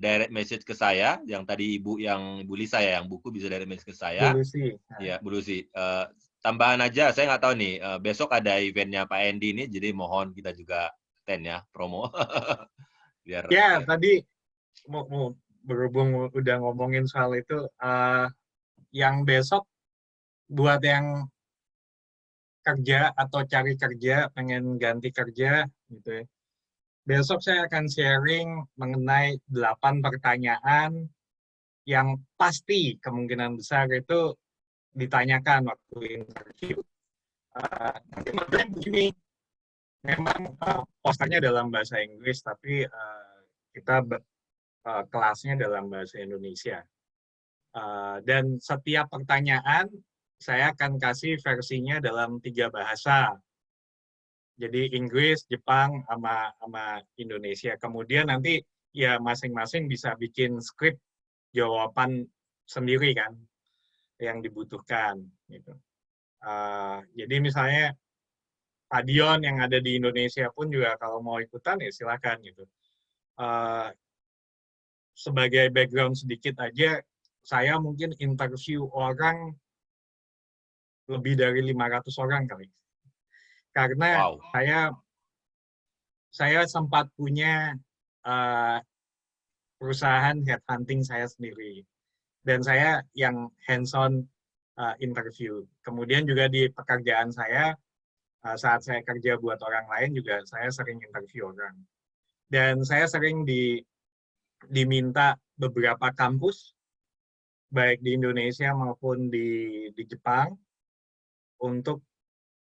direct message ke saya. Yang tadi Ibu Lisa ya, yang buku bisa direct message ke saya.
Bu Lucy.
Ya, Bu Lucy. Tambahan aja, saya nggak tahu nih. Besok ada eventnya Pak Endi ini, jadi mohon kita juga attend ya, promo. biar
Tadi mau berhubung udah ngomongin soal itu, yang besok buat yang kerja atau cari kerja, pengen ganti kerja gitu ya. Besok saya akan sharing mengenai 8 pertanyaan yang pasti kemungkinan besar itu ditanyakan waktu interview. Nanti modelnya begini, memang posternya dalam bahasa Inggris, tapi kita kelasnya dalam bahasa Indonesia. Dan setiap pertanyaan saya akan kasih versinya dalam 3 bahasa. Jadi Inggris, Jepang, sama Indonesia. Kemudian nanti ya masing-masing bisa bikin skrip jawaban sendiri kan yang dibutuhkan. Gitu. Jadi misalnya Pak Dion yang ada di Indonesia pun juga kalau mau ikutan ya silakan gitu. Sebagai background sedikit aja, saya mungkin interview orang lebih dari 500 orang kali. Karena saya sempat punya perusahaan headhunting saya sendiri. Dan saya yang hands-on interview. Kemudian juga di pekerjaan saya, saat saya kerja buat orang lain juga saya sering interview orang. Dan saya sering diminta beberapa kampus, baik di Indonesia maupun di Jepang, untuk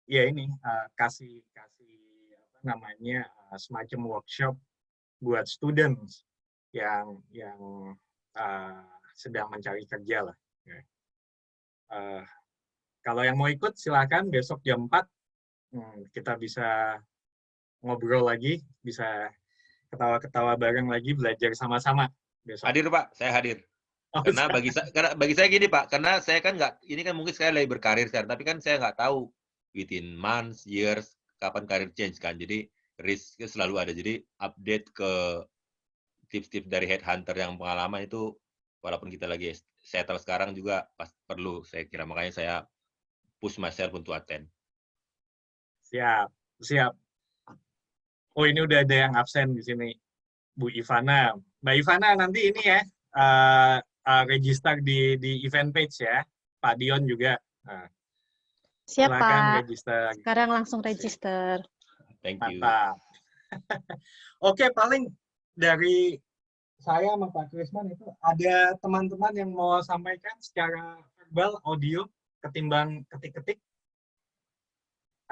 ya ini kasih apa namanya semacam workshop buat students yang sedang mencari kerja lah. Kalau yang mau ikut silakan besok jam 4 kita bisa ngobrol lagi, bisa ketawa-ketawa bareng lagi, belajar sama-sama besok.
Hadir Pak, saya hadir. Karena bagi saya gini Pak, karena saya kan ini kan mungkin saya lagi berkarir sekarang, tapi kan saya nggak tahu within months, years, kapan karir change kan. Jadi risk selalu ada. Jadi update ke tips-tips dari headhunter yang pengalaman itu, walaupun kita lagi settle sekarang juga perlu, saya kira. Makanya saya push myself untuk attend.
Siap. Oh ini udah ada yang absen di sini. Bu Ivana. Mbak Ivana nanti ini ya, register di event page ya. Pak Dion juga.
Siap, Pak.
Register.
Sekarang langsung register.
Thank you.
Mantap. Oke, paling dari saya sama Pak Krisman itu ada teman-teman yang mau sampaikan secara verbal, audio, ketimbang ketik-ketik.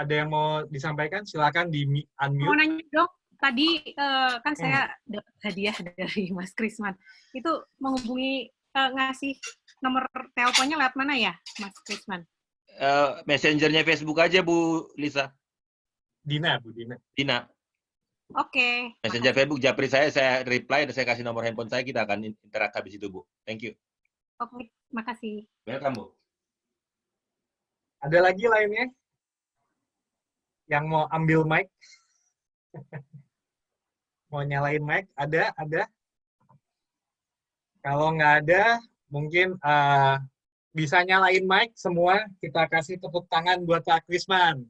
Ada yang mau disampaikan? Silakan di unmute.
Mau nanya dong, tadi kan saya dapat hadiah dari Mas Krisman. Itu menghubungi ngasih nomor teleponnya lewat mana ya, Mas Krisman?
Messengernya Facebook aja Bu Lisa.
Bu Dina.
Oke.
Messenger Facebook Japri saya reply dan saya kasih nomor handphone saya, kita akan interaksi habis itu Bu. Thank you.
Oke, makasih.
Welcome Bu.
Ada lagi lainnya? Yang mau ambil mic? Mau nyalain mic? Ada? Kalau nggak ada, mungkin bisa nyalain mic semua. Kita kasih tepuk tangan buat Pak Krisman.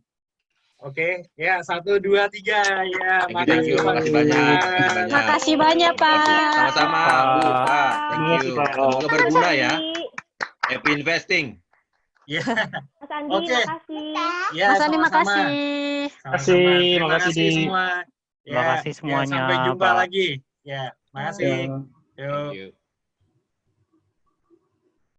Oke, ya 1, 2, 3, ya.
Thank you, makasih banyak.
Makasih banyak, Pak.
Sama-sama, Bu, Pak. Thank you. Semoga berguna ya. Happy investing.
Ya,
Mas Andi,
Oke.
makasih.
ya,
Mas Andi,
sama-sama.
makasih.
Sama-sama. Terima
makasih,
kasih
Di.
semua.
Terima kasih
Ya,
semuanya,
sampai jumpa
Pak.
lagi. Ya, makasih.
Ya.
Yuk.
Thank you.